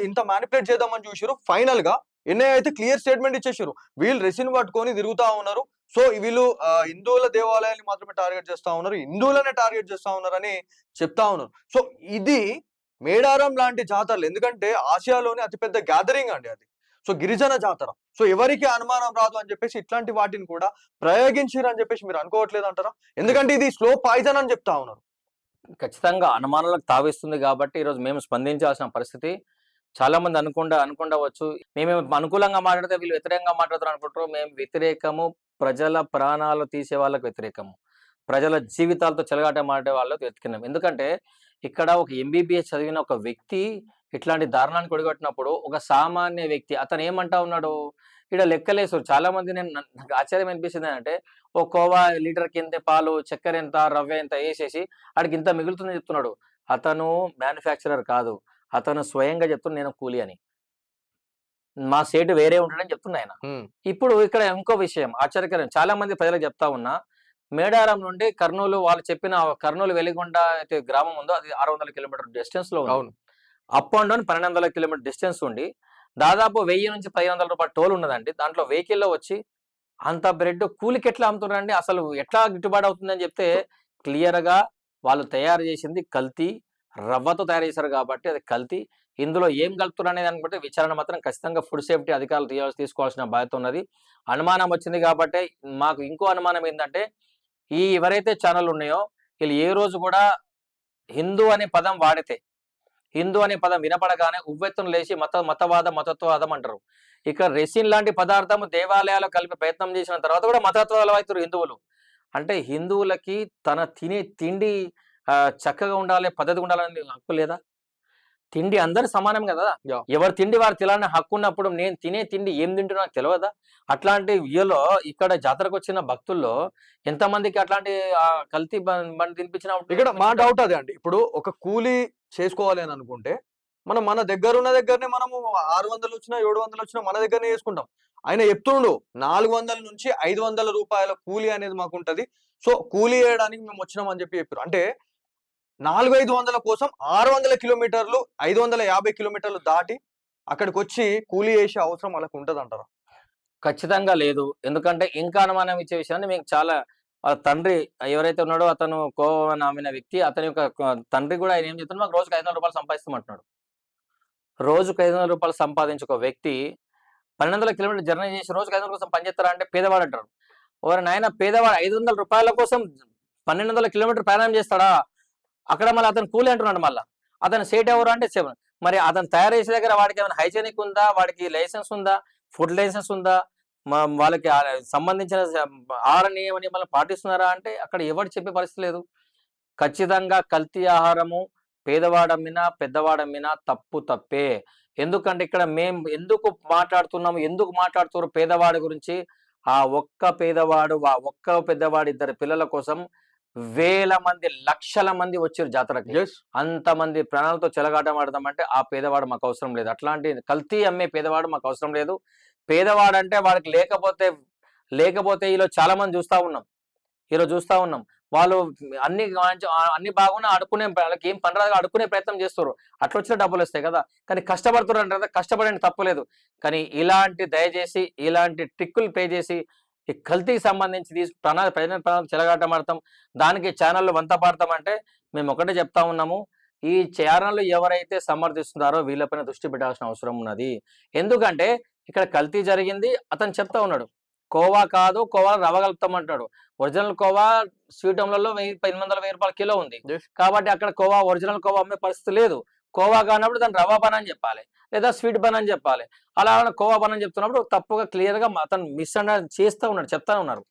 ఇంత మ్యానిపులేట్ చేద్దామని చూసారు. ఫైనల్ గా ఎన్ఐఏ అయితే క్లియర్ స్టేట్మెంట్ ఇచ్చేసారు. వీళ్ళు రెసిన్ పట్టుకొని తిరుగుతా ఉన్నారు. సో వీళ్ళు హిందువుల దేవాలయాన్ని మాత్రమే టార్గెట్ చేస్తా ఉన్నారు, హిందువులనే టార్గెట్ చేస్తా ఉన్నారని చెప్తా ఉన్నారు. సో ఇది మేడారం లాంటి జాతరలు, ఎందుకంటే ఆసియాలోనే అతిపెద్ద గ్యాదరింగ్ అండి అది. సో గిరిజన జాతర. సో ఎవరికి అనుమానం రాదు అని చెప్పేసి ఇట్లాంటి వాటిని కూడా ప్రయోగించారు అని చెప్పేసి మీరు అనుకోవట్లేదు అంటారా? ఎందుకంటే ఇది స్లో పాయిజన్ అని చెప్తా ఉన్నారు. ఖచ్చితంగా అనుమానాలకు తావిస్తుంది కాబట్టి ఈరోజు మేము స్పందించాల్సిన పరిస్థితి. చాలా మంది అనుకుండవచ్చు మేము అనుకూలంగా మాట్లాడితే వీళ్ళు వ్యతిరేకంగా మాట్లాడుతారు అనుకుంటారు. మేము వ్యతిరేకము, ప్రజల ప్రాణాలు తీసే వాళ్ళకు వ్యతిరేకము, ప్రజల జీవితాలతో చెలగాట మాడే వాళ్ళకు వెతికినాం. ఎందుకంటే ఇక్కడ ఒక ఎంబీబీఎస్ చదివిన ఒక వ్యక్తి ఇట్లాంటి దారుణానికి ఒడిగట్టినప్పుడు ఒక సామాన్య వ్యక్తి అతను ఏమంటా ఉన్నాడు, ఇక్కడ లెక్కలేసు. చాలా మంది నాకు ఆశ్చర్యం అనిపిస్తుంది అంటే, ఓ కోవా లీటర్ కింద పాలు, చక్కెర ఎంత, రవ్వ ఎంత వేసేసి ఆడికి ఇంత మిగులుతుందని చెప్తున్నాడు. అతను మ్యానుఫ్యాక్చరర్ కాదు, అతను స్వయంగా చెప్తున్నాడు నేను కూలి అని. మా సేటు వేరే ఉంటాడని చెప్తున్నా ఆయన. ఇప్పుడు ఇక్కడ ఇంకో విషయం ఆశ్చర్యకరం, చాలా మంది ప్రజలకు చెప్తా ఉన్నా, మేడారం నుండి కర్నూలు వాళ్ళు చెప్పిన కర్నూలు వెలిగొండ అయితే గ్రామం ఉందో అది 600 కిలోమీటర్ డిస్టెన్స్ లో ఉంది. Up and down 1200 kilometre distance ఉండి దాదాపు 1000 నుంచి 1500 రూపాయల టోల్ ఉన్నదండి. దాంట్లో వెహికల్లో వచ్చి అంత బ్రెడ్ కూలికి ఎట్లా అమ్ముతున్నారండి, అసలు ఎట్లా గిట్టుబాటు అవుతుందని చెప్తే క్లియర్ గా వాళ్ళు తయారు చేసింది కల్తీ రవ్వతో తయారు చేశారు కాబట్టి అది కల్తీ. ఇందులో ఏం కలుపుతున్నారు అనేది దాన్ని బట్టి విచారణ మాత్రం ఖచ్చితంగా ఫుడ్ సేఫ్టీ అధికారులు తీసుకోవాల్సిన బాధ్యత ఉన్నది. అనుమానం వచ్చింది కాబట్టి మాకు ఇంకో అనుమానం ఏంటంటే, ఈ ఎవరైతే ఛానల్ ఉన్నాయో వీళ్ళు ఏ రోజు కూడా హిందూ అనే పదం వాడితే, హిందూ అనే పదం వినపడగానే ఉవ్వెత్తున లేచి మతత్వవాదం అంటారు. ఇక రెసిన్ లాంటి పదార్థం దేవాలయాలు కలిపి ప్రయత్నం చేసిన తర్వాత కూడా మతత్వాలు అవుతారు హిందువులు. అంటే హిందువులకి తన తినే తిండి చక్కగా ఉండాలి, పద్ధతిగా ఉండాలని హక్కు లేదా? తిండి అందరు సమానం కదా. ఎవరు తిండి వారు తినాలని హక్కు ఉన్నప్పుడు నేను తినే తిండి ఏం తింటున్నా నాకు తెలియదా? అట్లాంటి వీళ్ళు ఇక్కడ జాతరకు వచ్చిన భక్తుల్లో ఎంతమందికి అట్లాంటి కల్తీ బండి తినిపించిన ఇక్కడ మా డౌట్ అదే అండి. ఇప్పుడు ఒక కూలీ చేసుకోవాలి అని అనుకుంటే మన దగ్గరున్న దగ్గరనే మనము 600 వచ్చినా 700 వచ్చినా మన దగ్గరనే చేసుకుంటాం. ఆయన చెప్తుండు 400 నుంచి 500 రూపాయల కూలీ అనేది మాకు ఉంటది. సో కూలీ చేయడానికి మేము వచ్చినాం అని చెప్పారు. అంటే 400-500 కోసం 600 కిలోమీటర్లు 550 కిలోమీటర్లు దాటి అక్కడికి వచ్చి కూలీ చేసే అవసరం వాళ్ళకు ఉంటది అంటారా? ఖచ్చితంగా లేదు. ఎందుకంటే ఇంకా అనుమానం ఇచ్చే విషయాన్ని మీకు చాలా తండ్రి ఎవరైతే ఉన్నాడో అతను కోవా నమ్మిన వ్యక్తి, అతని యొక్క తండ్రి కూడా ఆయన ఏం చెప్తున్నాడు, మాకు రోజుకి 500 రూపాయలు సంపాదిస్తామంటున్నాడు. రోజుకు 500 రూపాయలు సంపాదించే ఒక వ్యక్తి 1200 కిలోమీటర్లు జర్నీ చేసి రోజుకు 500 కోసం పనిచేస్తారా అంటే పేదవాడు అంటారు. ఓరి నాయన పేదవాడు 500 రూపాయల కోసం 1200 కిలోమీటర్లు ప్రయాణం చేస్తాడా? అక్కడ మళ్ళీ అతను కూలి అంటున్నాడు మళ్ళా. అతను సేట్ ఎవరు అంటే మరి అతను తయారు చేసే దగ్గర వాడికి ఏమైనా హైజీనిక్ ఉందా? వాడికి లైసెన్స్ ఉందా? ఫుడ్ లైసెన్స్ ఉందా? వాళ్ళకి సంబంధించిన ఆహార నియమ నియమాలను పాటిస్తున్నారా అంటే అక్కడ ఎవరు చెప్పే పరిస్థితి లేదు. ఖచ్చితంగా కల్తీ ఆహారము పేదవాడమ్మినా, పెద్దవాడమ్మినా తప్పు తప్పే. ఎందుకంటే ఇక్కడ మేము ఎందుకు మాట్లాడుతున్నాము, ఎందుకు మాట్లాడుతున్నారు పేదవాడి గురించి? ఆ ఒక్క పేదవాడు, ఆ ఒక్క పెద్దవాడు, ఇద్దరు పిల్లల కోసం వేల మంది, లక్షల మంది వచ్చారు జాతరకి. Yes. అంతమంది ప్రాణాలతో చెలగాటమాడదామంటే ఆ పేదవాడు మాకు అవసరం లేదు. అట్లాంటి కల్తీ అమ్మే పేదవాడు మాకు అవసరం లేదు. పేదవాడంటే వాడికి లేకపోతే ఈరోజు చాలా మంది చూస్తా ఉన్నాం. వాళ్ళు అన్ని బాగున్నా అడుక్కునే వాళ్ళకి ఏం పని రాదు అడుక్కునే ప్రయత్నం చేస్తారు. అట్లా వచ్చిన డబ్బులు వస్తాయి కదా. కానీ కష్టపడుతున్నారు అంటే కదా, కష్టపడండి తప్పులేదు. కానీ దయచేసి ఇలాంటి ట్రిక్కులు ప్లే చేసి ఈ కల్తీకి సంబంధించి ప్రజల ప్రాణాలు చెలగాటమాడతాం, దానికి ఛానళ్ళు వంత పాడతామంటే మేము ఒకటే చెప్తా ఉన్నాము. ఈ ఛానళ్ళు ఎవరైతే సమర్థిస్తున్నారో వీళ్ళపైన దృష్టి పెట్టాల్సిన అవసరం ఉన్నది. ఎందుకంటే ఇక్కడ కల్తీ జరిగింది, అతను చెప్తా ఉన్నాడు. కోవా కాదు, కోవా రవ్వ కలుపుతామంటాడు. ఒరిజినల్ కోవా స్వీట్ హోమ్లలో 800-1000 రూపాయల కిలో ఉంది. Yes. కాబట్టి అక్కడ ఒరిజినల్ కోవా అమ్మే పరిస్థితి లేదు. కోవా కానప్పుడు దాన్ని రవ్వ బన్ అని చెప్పాలి, లేదా స్వీట్ బన్ అని చెప్పాలి. అలా కోవా బన్ అని చెప్తున్నప్పుడు తప్పుగా క్లియర్ గా అతను మిస్అండర్స్టాండ్ చేస్తూ ఉన్నాడు, చెప్తా ఉన్నారు.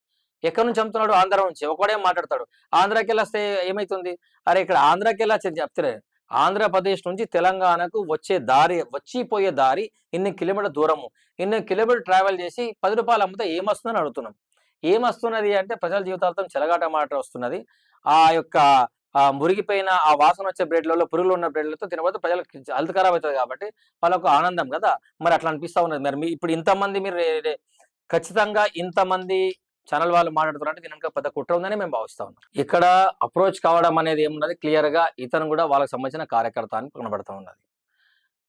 ఎక్కడి నుంచి అమ్ముతున్నాడు? ఆంధ్ర నుంచి. ఒకడే మాట్లాడతాడు. ఆంధ్రాకి వెళ్ళి వస్తే ఏమైతుంది? అరే ఇక్కడ ఆంధ్రాకి వెళ్ళి చెప్తే ఆంధ్రప్రదేశ్ నుంచి తెలంగాణకు వచ్చిపోయే దారి ఇన్ని కిలోమీటర్ దూరము, ఇన్ని కిలోమీటర్ ట్రావెల్ చేసి 10 రూపాయలు అమ్మితే ఏమొస్తుందని అడుగుతున్నాం. ఏమొస్తున్నది అంటే ప్రజల జీవితాలతో చెలగాటమాట వస్తున్నది. ఆ యొక్క మురిగిపోయిన ఆ వాసన వచ్చే బ్రెడ్లలో, పురుగులు ఉన్న బ్రెడ్లతో తినబోతే ప్రజలకు హెల్త్ ఖరాబ్ అవుతుంది కాబట్టి వాళ్ళకు ఆనందం కదా. మరి అట్లా అనిపిస్తా ఉన్నది. మరి ఇప్పుడు ఇంతమంది మీరు ఖచ్చితంగా ఇంతమంది ఛానల్ వాళ్ళు మాట్లాడుతున్నారు అంటే దీనికి పెద్ద కుట్ర ఉందని మేము భావిస్తా ఉన్నాం. ఇక్కడ అప్రోచ్ కావడం అనేది ఏమున్నది, క్లియర్ గా ఇతను కూడా వాళ్ళకి సంబంధించిన కార్యకర్త అని కనబడతా ఉన్నది.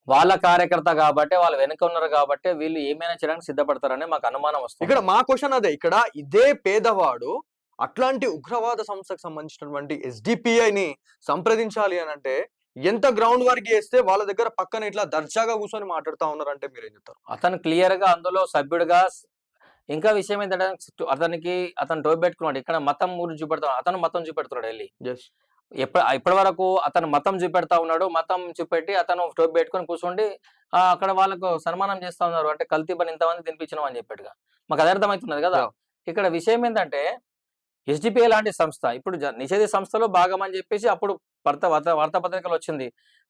వాళ్ళ కార్యకర్త కాబట్టి వాళ్ళు వెనుక ఉన్నారు కాబట్టి వీళ్ళు ఏమైనా చేయడానికి సిద్ధపడతారని మాకు అనుమానం వస్తుంది. ఇక్కడ మా క్వశ్చన్ అదే, ఇక్కడ ఇదే పేదవాడు అట్లాంటి ఉగ్రవాద సంస్థకు సంబంధించినటువంటి SDPIని సంప్రదించాలి అని అంటే ఎంత గ్రౌండ్ వర్క్ చేస్తే వాళ్ళ దగ్గర పక్కన ఇట్లా దర్జాగా కూర్చొని మాట్లాడుతా ఉన్నారంటే మీరేం చెప్తారు? అతను క్లియర్ గా అందులో సభ్యుడిగా. ఇంకా విషయం ఏంటంటే అతను టోప్ పెట్టుకున్నాడు. ఇక్కడ మతం గురించి చూపెడతాడు, అతను మతం చూపెడుతున్నాడు వెళ్ళి. ఇప్పటి వరకు అతను మతం చూపెడతా ఉన్నాడు. మతం చూపెట్టి అతను టోప్ పెట్టుకొని కూర్చోండి అక్కడ వాళ్ళకు సన్మానం చేస్తా ఉన్నారు. అంటే కల్తీ పని ఇంతమంది తినిపించినాం అని చెప్పేట్టుగా మాకు అది అర్థమవుతున్నది కదా. ఇక్కడ విషయం ఏంటంటే SDPI లాంటి సంస్థ ఇప్పుడు నిషేధ సంస్థలో భాగం అని చెప్పేసి అప్పుడు వార్తాపత్రికలు వచ్చింది.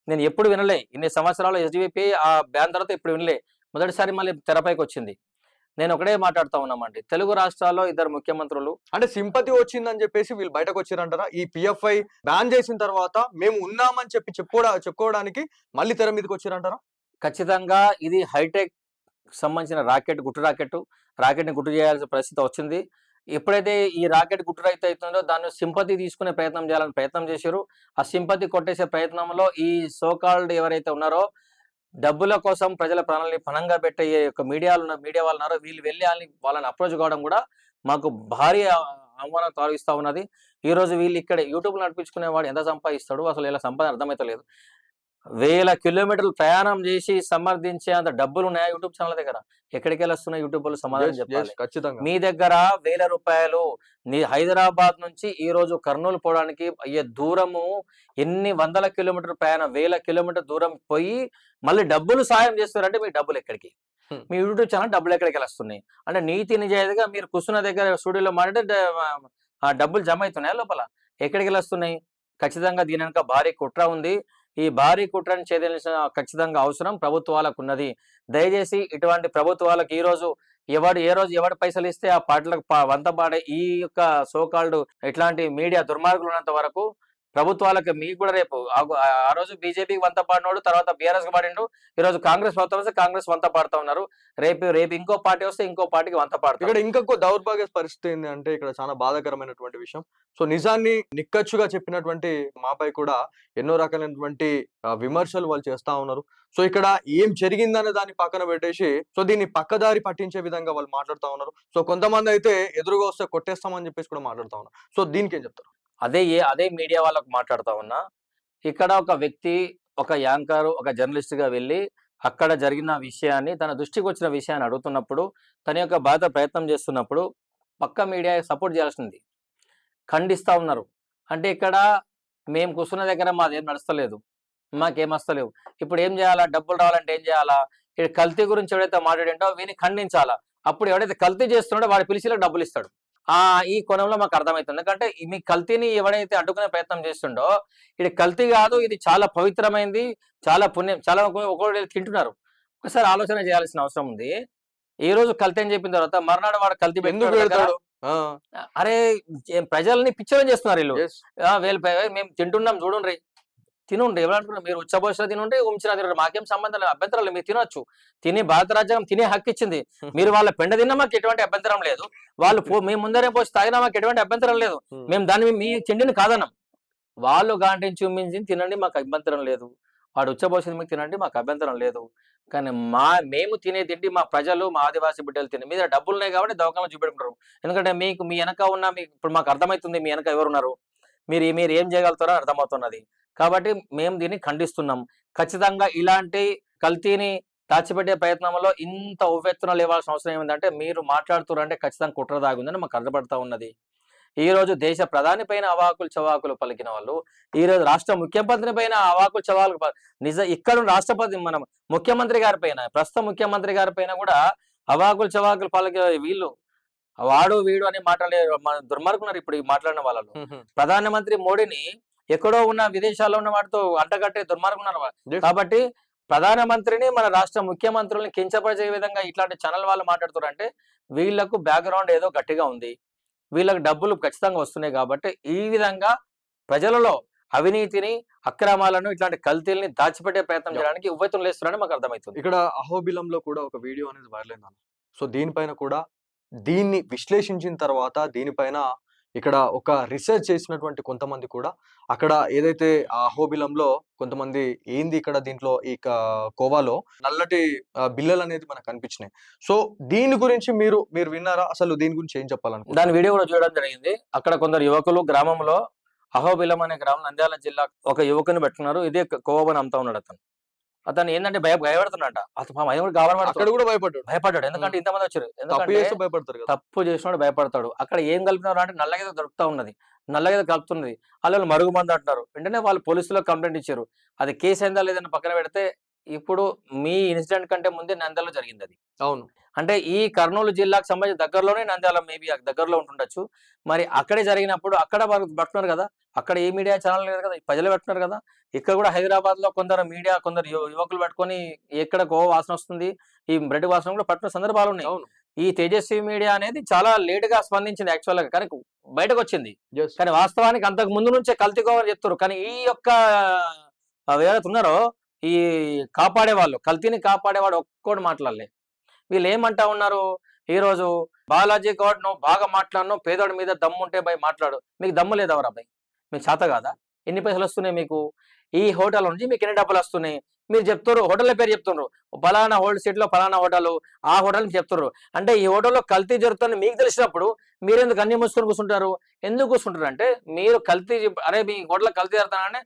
నేను ఎప్పుడు వినలే, ఇన్ని సంవత్సరాలు SDPI ఆ బ్యాన్ తర్వాత ఇప్పుడు వినలే. మొదటిసారి మళ్ళీ తెరపైకి వచ్చింది. నేను ఒకటే మాట్లాడుతా ఉన్నామండి. తెలుగు రాష్ట్రాల్లో 2 ముఖ్యమంత్రులు అంటే సింపతి వచ్చిందని చెప్పేసి వీళ్ళు బయటకు వచ్చారంటారా? ఈ PFI బ్యాన్ చేసిన తర్వాత మేము ఉన్నామని చెప్పుకోవడానికి మళ్ళీ తెర మీదకి వచ్చారంటారా? ఖచ్చితంగా ఇది హైటెక్ సంబంధించిన రాకెట్ని గుట్టు చేయాల్సిన పరిస్థితి వచ్చింది. ఎప్పుడైతే ఈ రాకెట్ గుట్టు రైతు అవుతుందో దాన్ని సింపతి తీసుకునే ప్రయత్నం చేశారు. ఆ సింపతి కొట్టేసే ప్రయత్నంలో ఈ సోకాల్డ్ ఎవరైతే ఉన్నారో డబ్బుల కోసం ప్రజల ప్రాణాలని పణంగా పెట్టే మీడియా వాళ్ళు ఉన్నారో వీళ్ళు వెళ్ళి వాళ్ళని అప్రోచ్ కావడం కూడా మాకు భారీ ఆహ్వానం తాగిస్తా ఉన్నది. ఈ రోజు వీళ్ళు ఇక్కడ యూట్యూబ్ నడిపించుకునేవాడు ఎంత సంపాదిస్తాడు అసలు ఇలా సంపాదన అర్థమైతలేదు. 1000 కిలోమీటర్లు ప్రయాణం చేసి సమర్థించే అంత డబ్బులు ఉన్నాయా యూట్యూబ్ ఛానల్ దగ్గర? ఎక్కడికి వెళ్ళొస్తున్నాయి యూట్యూబ్ వాళ్ళు సమాధానం చెప్పాలి. మీ దగ్గర 1000 రూపాయలు హైదరాబాద్ నుంచి ఈ రోజు కర్నూలు పోవడానికి అయ్యే దూరము ఎన్ని వందల కిలోమీటర్ ప్రయాణం, 1000 కిలోమీటర్ దూరం పోయి మళ్ళీ డబ్బులు సాయం చేస్తారంటే మీ డబ్బులు ఎక్కడికి? మీ యూట్యూబ్ ఛానల్ డబ్బులు ఎక్కడికి వస్తున్నాయి? అంటే నీతి నిజాయితీగా మీరు కూర్చున్న దగ్గర స్టూడియోలో మాట్లాడితే డబ్బులు జమ అవుతున్నాయా లోపల? ఎక్కడికి వస్తున్నాయి? ఖచ్చితంగా దీని వెనుక భారీ కుట్ర ఉంది. ఈ భారీ కుట్రను ఛేదించాల్సిన ఖచ్చితంగా అవసరం ప్రభుత్వాలకు ఉన్నది. దయచేసి ఇటువంటి ప్రభుత్వాలకు ఈ రోజు ఎవడు పైసలు ఇస్తే ఆ పాటలకు వంత పాడే ఈ యొక్క సోకాల్డ్ ఇట్లాంటి మీడియా దుర్మార్గులు ఉన్నంత వరకు ప్రభుత్వాలకు మీకు కూడా రేపు ఆ రోజు బీజేపీకి వంత పాడినోడు తర్వాత బీఆర్ఎస్ కి పాడిండు. ఈ రోజు కాంగ్రెస్ ప్రభుత్వం వస్తే కాంగ్రెస్ వంత పాడుతా ఉన్నారు. రేపు ఇంకో పార్టీ వస్తే ఇంకో పార్టీకి వంత పాడుతారు. ఇక్కడ ఇంకొక దౌర్భాగ్య పరిస్థితి ఏంటి అంటే ఇక్కడ చాలా బాధాకరమైనటువంటి విషయం. సో నిజాన్ని నిక్కచ్చుగా చెప్పినటువంటి మాపై కూడా ఎన్నో రకాలైనటువంటి విమర్శలు వాళ్ళు చేస్తా ఉన్నారు. సో ఇక్కడ ఏం జరిగిందనే దాన్ని పక్కన పెట్టేసి సో దీన్ని పక్కదారి పట్టించే విధంగా వాళ్ళు మాట్లాడుతా ఉన్నారు. సో కొంతమంది అయితే ఎదురుగా వస్తే కొట్టేస్తామని చెప్పేసి కూడా మాట్లాడుతా ఉన్నారు. సో దీనికి ఏం చెప్తారు? అదే మీడియా వాళ్ళకు మాట్లాడుతా ఉన్నా. ఇక్కడ ఒక వ్యక్తి ఒక యాంకర్ ఒక జర్నలిస్ట్ గా వెళ్ళి అక్కడ జరిగిన విషయాన్ని తన దృష్టికి వచ్చిన విషయాన్ని అడుగుతున్నప్పుడు తన యొక్క బాధ ప్రయత్నం చేస్తున్నప్పుడు పక్క మీడియా సపోర్ట్ చేయాల్సింది. ఖండిస్తా ఉన్నారు. అంటే ఇక్కడ మేము కూర్చున్న దగ్గర మాదేం నడుస్తలేదు. మాకేం వస్తలేవు. ఇప్పుడు ఏం చేయాలా? డబ్బులు రావాలంటే ఏం చేయాలా? ఈడు కల్తీ గురించి ఎవడైతే మాట్లాడిండో వీని ఖండించాలా. అప్పుడు ఎవడైతే కల్తీ చేస్తున్నాడో వాడి పిలిచిలకు డబ్బులు ఇస్తాడు. ఈ కోణంలో మాకు అర్థమవుతుంది. ఎందుకంటే మీ కల్తీని ఎవడైతే అడ్డుకునే ప్రయత్నం చేస్తుండో ఇది కల్తీ కాదు, ఇది చాలా పవిత్రమైంది, చాలా పుణ్యం, చాలా ఒకళ్ళు తింటున్నారు. ఒకసారి ఆలోచన చేయాల్సిన అవసరం ఉంది. ఈ రోజు కల్తీ అని చెప్పిన తర్వాత మర్నాడు వాడు కల్తీ ఎందుకు పెట్టుకున్నాడు కదా. పెడతాడు? ఆ, అరే ప్రజల్ని పిచ్చోని చేస్తున్నారు వీళ్ళు. yes. వీళ్ళు మేము తింటున్నాం చూడండి, తినుండ్రి. ఎవరు అనుకున్నారు? మీరు ఉచ్చబోసిన తినుండ్రి, ఉంచిన తినండి, మాకేం సంబంధం లేదు, అభ్యంతరం లేదు, మీరు తినొచ్చు. తిని భారత రాజ్యాంగం తినే హక్కు ఇచ్చింది. మీరు వాళ్ళ పెండ తిన్నా మాకు ఎటువంటి అభ్యంతరం లేదు. వాళ్ళు మేము ముందరే పోసి తాగినా మాకు ఎటువంటి అభ్యంతరం లేదు. మేము దాన్ని మీ తిండిని కాదన్నాం. వాళ్ళు గాంటించి ఉమ్మించి తినండి, మాకు అభ్యంతరం లేదు. వాడు ఉచ్చబోసింది మీకు తినండి, మాకు అభ్యంతరం లేదు. కానీ మేము తినే తిండి మా ప్రజలు, మా ఆదివాసీ బిడ్డలు తినే మీద డబ్బులు ఉన్నాయి కాబట్టి దవాఖానలో చూపెట్టుకుంటారు. ఎందుకంటే మీకు మీ వెనక ఉన్న మీకు ఇప్పుడు మాకు అర్థమవుతుంది మీ వెనక ఎవరున్నారు, మీరు ఏం చేయగలుగుతారో అర్థమవుతున్నది. కాబట్టి మేము దీన్ని ఖండిస్తున్నాం. ఖచ్చితంగా ఇలాంటి కల్తీని దాచిపెట్టే ప్రయత్నంలో ఇంత ఉవ్వెత్తున లేవాల్సిన అవసరం ఏమిటంటే మీరు మాట్లాడుతున్నారంటే ఖచ్చితంగా కుట్ర దాగుందని మాకు అర్థపడతా ఉన్నది. ఈ రోజు దేశ ప్రధాని పైన అవాకులు చవాకులు పలికిన వాళ్ళు ఈ రోజు రాష్ట్ర ముఖ్యమంత్రి పైన అవాకులు చవాకులు ఇక్కడ రాష్ట్రపతి మనం ముఖ్యమంత్రి గారి పైన ప్రస్తుత ముఖ్యమంత్రి గారి పైన కూడా అవాకులు చవాకులు పలికే వీళ్ళు వాడు వీడు అని మాట్లాడే దుర్మార్గున్నారు ఇప్పుడు ఈ మాట్లాడిన వాళ్ళు. ప్రధానమంత్రి మోడీని ఎక్కడో ఉన్న విదేశాల్లో ఉన్న వాటితో అంటగట్టే దుర్మార్గున్నారు. కాబట్టి ప్రధానమంత్రిని మన రాష్ట్ర ముఖ్యమంత్రుల్ని కించపరిచే విధంగా ఇట్లాంటి ఛానల్ వాళ్ళు మాట్లాడుతారు అంటే వీళ్లకు బ్యాక్గ్రౌండ్ ఏదో గట్టిగా ఉంది, వీళ్ళకి డబ్బులు ఖచ్చితంగా వస్తున్నాయి. కాబట్టి ఈ విధంగా ప్రజలలో అవినీతిని అక్రమాలను ఇట్లాంటి కల్తీల్ని దాచిపెట్టే ప్రయత్నం చేయడానికి ఉవ్వెత్తులు లేస్తున్నారని మాకు అర్థమవుతుంది. ఇక్కడ అహోబిలంలో కూడా ఒక వీడియో అనేది వైరల్ అయింది. సో దీనిపైన కూడా దీన్ని విశ్లేషించిన తర్వాత దీనిపైన ఇక్కడ ఒక రీసెర్చ్ చేసినటువంటి కొంతమంది కూడా అక్కడ ఏదైతే ఆ అహోబిలంలో కొంతమంది ఏంది ఇక్కడ దీంట్లో ఈ కోవాలో నల్లటి బిల్లలు అనేది మనకు కనిపించినాయి. సో దీని గురించి మీరు విన్నారా? అసలు దీని గురించి ఏం చెప్పాలనుకుంటున్నారు? దాని వీడియో కూడా చూడడం జరిగింది. అక్కడ కొందరు యువకులు గ్రామంలో అహోబిలం అనే గ్రామం నంద్యాల జిల్లా ఒక యువకుని పెట్టుకున్నారు. ఇదే కోవని అమ్ముతా ఉన్నాడు. అతను ఏంటంటే భయపడుతున్నాడు. అక్కడ కూడా భయపడ్డాడు. ఎందుకంటే ఇంతమంది వచ్చారు. ఎందుకంటే తప్పు చేసినాడు భయపడతాడు. అక్కడ ఏం కలుపుతున్నారు అంటే నల్లగేదో దొరుకుతా ఉన్నది, నల్లగేదో కలుపుతున్నది. వాళ్ళు మరుగుమంది అంటున్నారు. వెంటనే వాళ్ళు పోలీసులకు కంప్లైంట్ ఇచ్చారు. అది కేసు అయిందా లేదని పక్కన పెడితే ఇప్పుడు మీ ఇన్సిడెంట్ కంటే ముందే నంద్యాలలో జరిగింది అది. అవును. అంటే ఈ కర్నూలు జిల్లాకు సంబంధించి దగ్గరలోనే నంద్యాల మేబీ దగ్గరలో ఉంటుండొచ్చు. మరి అక్కడే జరిగినప్పుడు అక్కడ వాళ్ళు పట్టుకున్నారు కదా, అక్కడ ఏ మీడియా ఛానల్ లేదు కదా, ప్రజలు పెట్టుకున్నారు కదా. ఇక్కడ కూడా హైదరాబాద్ లో కొందరు మీడియా కొందరు యువకులు పట్టుకొని ఎక్కడ గోవ వాసన వస్తుంది, ఈ బ్రెడ్ వాసన కూడా పట్టుకున్న సందర్భాలు ఉన్నాయి. ఈ తేజస్వి మీడియా అనేది చాలా లేట్ గా స్పందించింది యాక్చువల్ గా, కానీ బయటకు వచ్చింది. కానీ వాస్తవానికి అంతకు ముందు నుంచే కల్తీ గోవని చెప్తారు. కానీ ఈ యొక్క ఎవరైతే ఉన్నారో ఈ కాపాడే వాళ్ళు, కల్తీని కాపాడేవాడు ఒక్కోడు మాట్లాడలే. వీళ్ళు ఏమంటా ఉన్నారు, ఈ రోజు బాలాజీ గౌడ్ నువ్వు బాగా మాట్లాడినావు, పేదోడి మీద దమ్ము ఉంటే భయ్ మాట్లాడు. మీకు దమ్ము లేదవరా భయ్? మీకు చేత కాదా? ఎన్ని పైసలు వస్తున్నాయి మీకు? ఈ హోటల్ నుంచి మీకు ఎన్ని డబ్బులు వస్తున్నాయి? మీరు చెప్తారు, హోటల్ పేరు చెప్తున్నారు, ఫలానా హోటల్ సీట్ లో ఫలానా హోటల్, ఆ హోటల్ చెప్తున్నారు. అంటే ఈ హోటల్లో కల్తీ జరుగుతుందని మీకు తెలిసినప్పుడు మీరెందుకు అన్ని మూసుకొని కూర్చుంటారు? ఎందుకు కూర్చుంటారు అంటే మీరు కల్తీ, అరే మీ హోటల్లో కల్తీ జరుగుతానని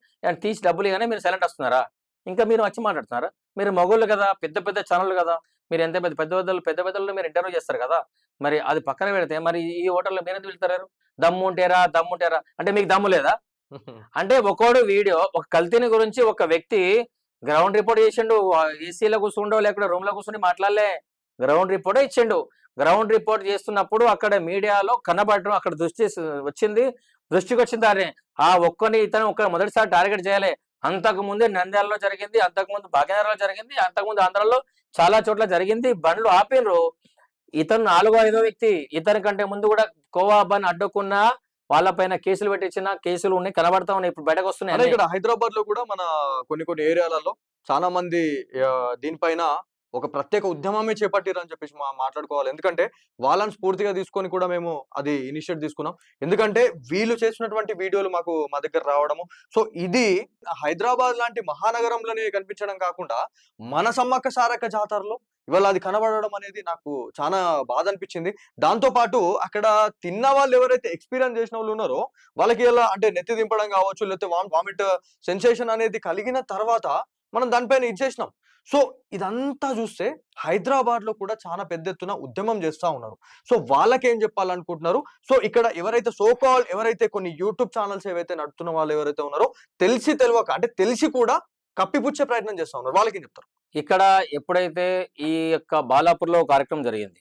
తీసి డబ్బులు ఇవ్వగానే మీరు సైలెంట్ వస్తున్నారా? ఇంకా మీరు వచ్చి మాట్లాడుతున్నారా? మీరు మగోళ్ళు కదా, పెద్ద పెద్ద ఛానళ్ళు కదా, మీరు ఎంత పెద్ద పెద్దలు మీరు ఇంటర్వ్యూ చేస్తారు కదా. మరి అది పక్కన పెడితే మరి ఈ హోటల్లో మీరు ఎందుకు వెళ్తారు? దమ్ము ఉంటేరా అంటే మీకు దమ్ము లేదా? అంటే ఒకడు వీడియో ఒక కల్తీని గురించి ఒక వ్యక్తి గ్రౌండ్ రిపోర్ట్ చేసిండు, ఏసీలో కూర్చుండో లేకపోతే రూమ్ లో కూర్చుని మాట్లాడలే, గ్రౌండ్ రిపోర్ట్ ఇచ్చిండు. గ్రౌండ్ రిపోర్ట్ చేస్తున్నప్పుడు అక్కడ మీడియాలో కనబడటం అక్కడ దృష్టికి వచ్చింది. అరే ఆ ఇతను మొదటిసారి టార్గెట్ చేయాలి. అంతకు ముందే నంద్యాలలో జరిగింది, అంతకుముందు భాగ్యనగరంలో జరిగింది, అంతకుముందు ఆంధ్రాలో చాలా చోట్ల జరిగింది. బండ్లు ఆపినరు. ఇతను 4వ 5వ వ్యక్తి. ఇతని కంటే ముందు కూడా కోవా బండ్ అడ్డుకున్న వాళ్ళపైన కేసులు పెట్టించిన కేసులు ఉన్నాయి, కనబడతా ఉన్నాయి, ఇప్పుడు బయటకు వస్తున్నాయి. ఇక్కడ హైదరాబాద్ లో కూడా మన కొన్ని ఏరియాలలో చాలా మంది దీనిపైన ఒక ప్రత్యేక ఉద్యమమే చేపట్టారు అని చెప్పేసి మాట్లాడుకోవాలి. ఎందుకంటే వాళ్ళని స్ఫూర్తిగా తీసుకొని కూడా మేము అది ఇనిషియేట్ తీసుకున్నాం. ఎందుకంటే వీళ్ళు చేసినటువంటి వీడియోలు మా దగ్గర రావడము. సో ఇది హైదరాబాద్ లాంటి మహానగరంలోనే కనిపించడం కాకుండా మన సమ్మక్క సారక్క జాతరలో ఇవాళ అది కనబడడం అనేది నాకు చాలా బాధ అనిపించింది. దాంతో పాటు అక్కడ తిన్న వాళ్ళు ఎవరైతే ఎక్స్‌పీరియన్స్ చేసిన వాళ్ళు ఉన్నారో, వాళ్ళకి ఎలా అంటే నెత్తి దింపడం కావచ్చు, లేకపోతే వామిట్ సెన్సేషన్ అనేది కలిగిన తర్వాత మనం దానిపైన ఇచ్చేసినాం. సో ఇదంతా చూస్తే హైదరాబాద్‌లో కూడా చాలా పెద్ద ఎత్తున ఉద్యమం చేస్తా ఉన్నారు. సో వాళ్ళకేం చెప్పాలనుకుంటున్నారు? సో ఇక్కడ ఎవరైతే సో కాల్డ్ ఎవరైతే కొన్ని యూట్యూబ్ ఛానెల్స్ ఏవైతే నడుపుతున్న వాళ్ళు ఎవరైతే ఉన్నారో, తెలిసి తెలవక అంటే తెలిసి కూడా కప్పిపుచ్చే ప్రయత్నం చేస్తా ఉన్నారు. వాళ్ళకేం చెప్తారు? ఇక్కడ ఎప్పుడైతే ఈ యొక్క బాలాపూర్‌లో కార్యక్రమం జరిగింది.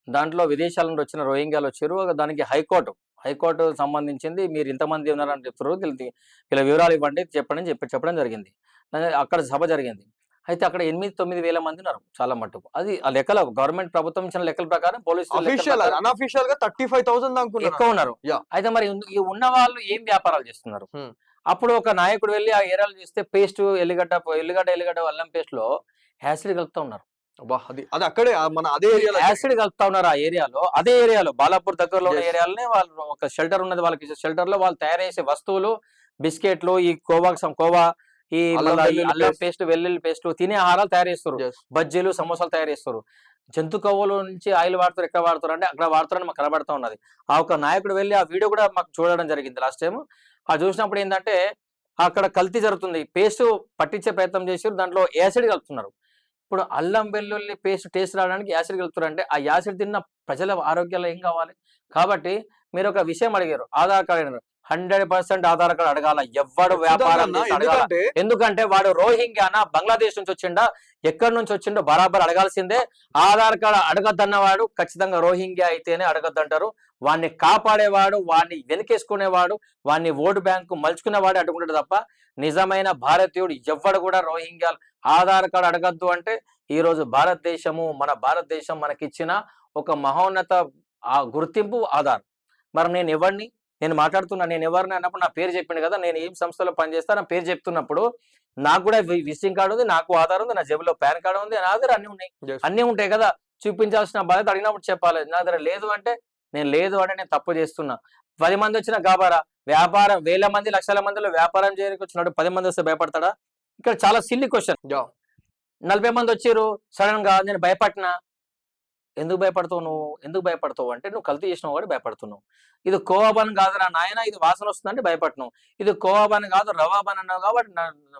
దాంట్లో విదేశాల నుండి వచ్చిన రోహింగ్యాలు వచ్చారు. దానికి హైకోర్టు సంబంధించింది మీరు ఇంతమంది ఉన్నారని చెప్తున్నారు. వీళ్ళ వివరాలు ఇవ్వండి చెప్పండి అని చెప్పడం జరిగింది. అక్కడ సభ జరిగింది. అయితే అక్కడ 8, 9 వేల మంది ఉన్నారు చాలా మట్టుకు. అది ఆ లెక్కలో గవర్నమెంట్ ప్రభుత్వం ఇచ్చిన లెక్కల ప్రకారం పోలీసులు అఫీషియల్ అన్‌అఫీషియల్‌గా 35,000 దాకా ఉన్నారు. ఎక్కువ ఉన్నారు. యాహ్! అయితే మరి ఈ ఉన్న వాళ్ళు ఏం వ్యాపారాలు చేస్తున్నారు? హ్మ్. అప్పుడు ఒక నాయకుడు వెళ్లి ఆ ఏరియాలో చూస్తే ఎల్లిగడ్డ అల్లం పేస్ట్‌లో యాసిడ్ కలుపుతా ఉన్నారు. అబ్బా! అది అక్కడే మన అదే ఏరియాలో యాసిడ్ కలుపుతా ఉన్నారు ఆ ఏరియాలో. అదే ఏరియాలో బాలాపూర్ దగ్గరలో ఉన్న యెస్. ఏరియాలోనే వాళ్ళు ఒక షెల్టర్ ఉన్నది వాళ్ళకి. షెల్టర్‌లో వాళ్ళు తయారు చేసే వస్తువులు, బిస్కెట్‌లు, ఈ కోవా, ఈ అల్లం మళ్ళా ఈ వెల్లుల్లి అల్లం పేస్ట్. పేస్ట్, వెల్లుల్లి పేస్ట్ తినే ఆహారాలు తయారు చేస్తుర్రు. యెస్. బజ్జీలు, సమోసాలు తయారు చేస్తుర్రు. జంతు కొవ్వుల నుంచి ఆయిల్ వాడుతారు. ఎక్కడ వాడుతారు అంటే అక్కడ వాడుతారని మాకు కనబడతా ఉన్నది. ఆ ఒక నాయకుడు వెళ్లి ఆ వీడియో కూడా మాకు చూడడం జరిగింది లాస్ట్ టైమ్. అది చూసినప్పుడు ఏందంటే అక్కడ కల్తీ జరుగుతుంది. పేస్ట్ పట్టించే ప్రయత్నం చేసిర్రు. దాంట్లో యాసిడ్ కలుపుతున్నారు. ఇప్పుడు అల్లం వెల్లుల్లి పేస్ట్ టేస్ట్ రావడానికి యాసిడ్ కలుపుతారంటే ఆ యాసిడ్ తిన్న ప్రజల ఆరోగ్యాలు ఏం కావాలి? కాబట్టి మీరు ఒక విషయం అడిగారు. ఆధార్ కార్డ్ అడిగారు. 100% ఆధార్ కార్డ్ అడగాల. ఎవ్వడు వ్యాపారం ఖచ్చితంగా చేసి అడగాల. ఎందుకంటే ఎందుకంటే వాడు రోహింగ్యానా, బంగ్లాదేశ్ నుంచి వచ్చిండా, ఎక్కడి నుంచి వచ్చిండో బరాబర్ అడగాల్సిందే. ఆధార్ కార్డ్ అడగద్దన్నవాడు ఖచ్చితంగా రోహింగ్యా అయితేనే అడగద్దంటారు. వాడిని కాపాడేవాడు, వాడిని వెనకేసుకునేవాడు, వాడిని ఓటు బ్యాంకు మలుచుకునేవాడు అడ్డుకుంటాడు తప్ప నిజమైన భారతీయుడు ఎవ్వడు కూడా రోహింగ్యాలు ఆధార్ కార్డ్ అడగద్దు అంటే ఈరోజు మన భారతదేశం మనకిచ్చిన ఒక మహోన్నత గుర్తింపు ఆధార్. మరి నేను ఎవరిని? నేను మాట్లాడుతున్నా. నేను ఎవరిని అన్నప్పుడు నా పేరు చెప్పిండు కదా! నేను ఏం సంస్థలో పనిచేస్తా నా పేరు చెప్తున్నప్పుడు నాకు కూడా విజిటింగ్ కార్డ్ ఉంది. నాకు ఆధార్ ఉంది. నా జేబులో పాన్ కార్డ్ ఉంది. నా దగ్గర అన్నీ ఉన్నాయి. యెస్. అన్నీ ఉంటాయి కదా! చూపించాల్సిన బాధ్యత అడిగినప్పుడు చెప్పాలి. నా దగ్గర లేదు అంటే నేను తప్పు చేస్తున్నా. 10 మంది వచ్చిన గాబరా. వ్యాపారం వేల మంది, లక్షల మందిలో వ్యాపారం చేయడానికి వచ్చినప్పుడు 10 మంది వస్తే భయపడతాడా? ఇక్కడ చాలా సిల్లీ క్వెషన్. యాహ్! 40 మంది వచ్చిర్రు. సడెన్‌గా నేను భయపడినా. ఎందుకు భయపడతావు నువ్వు? ఎందుకు భయపడతావు అంటే నువ్వు కల్తీ చేసినావు కాబట్టి భయపడుతున్నావు. ఇది కోవా బన్ కాదురా నాయనా ఇది వాసన వస్తుందంటే భయపడుతున్నావు. ఇది కోవా బన్ కాదు రవా బన్ అన్నావు కాబట్టి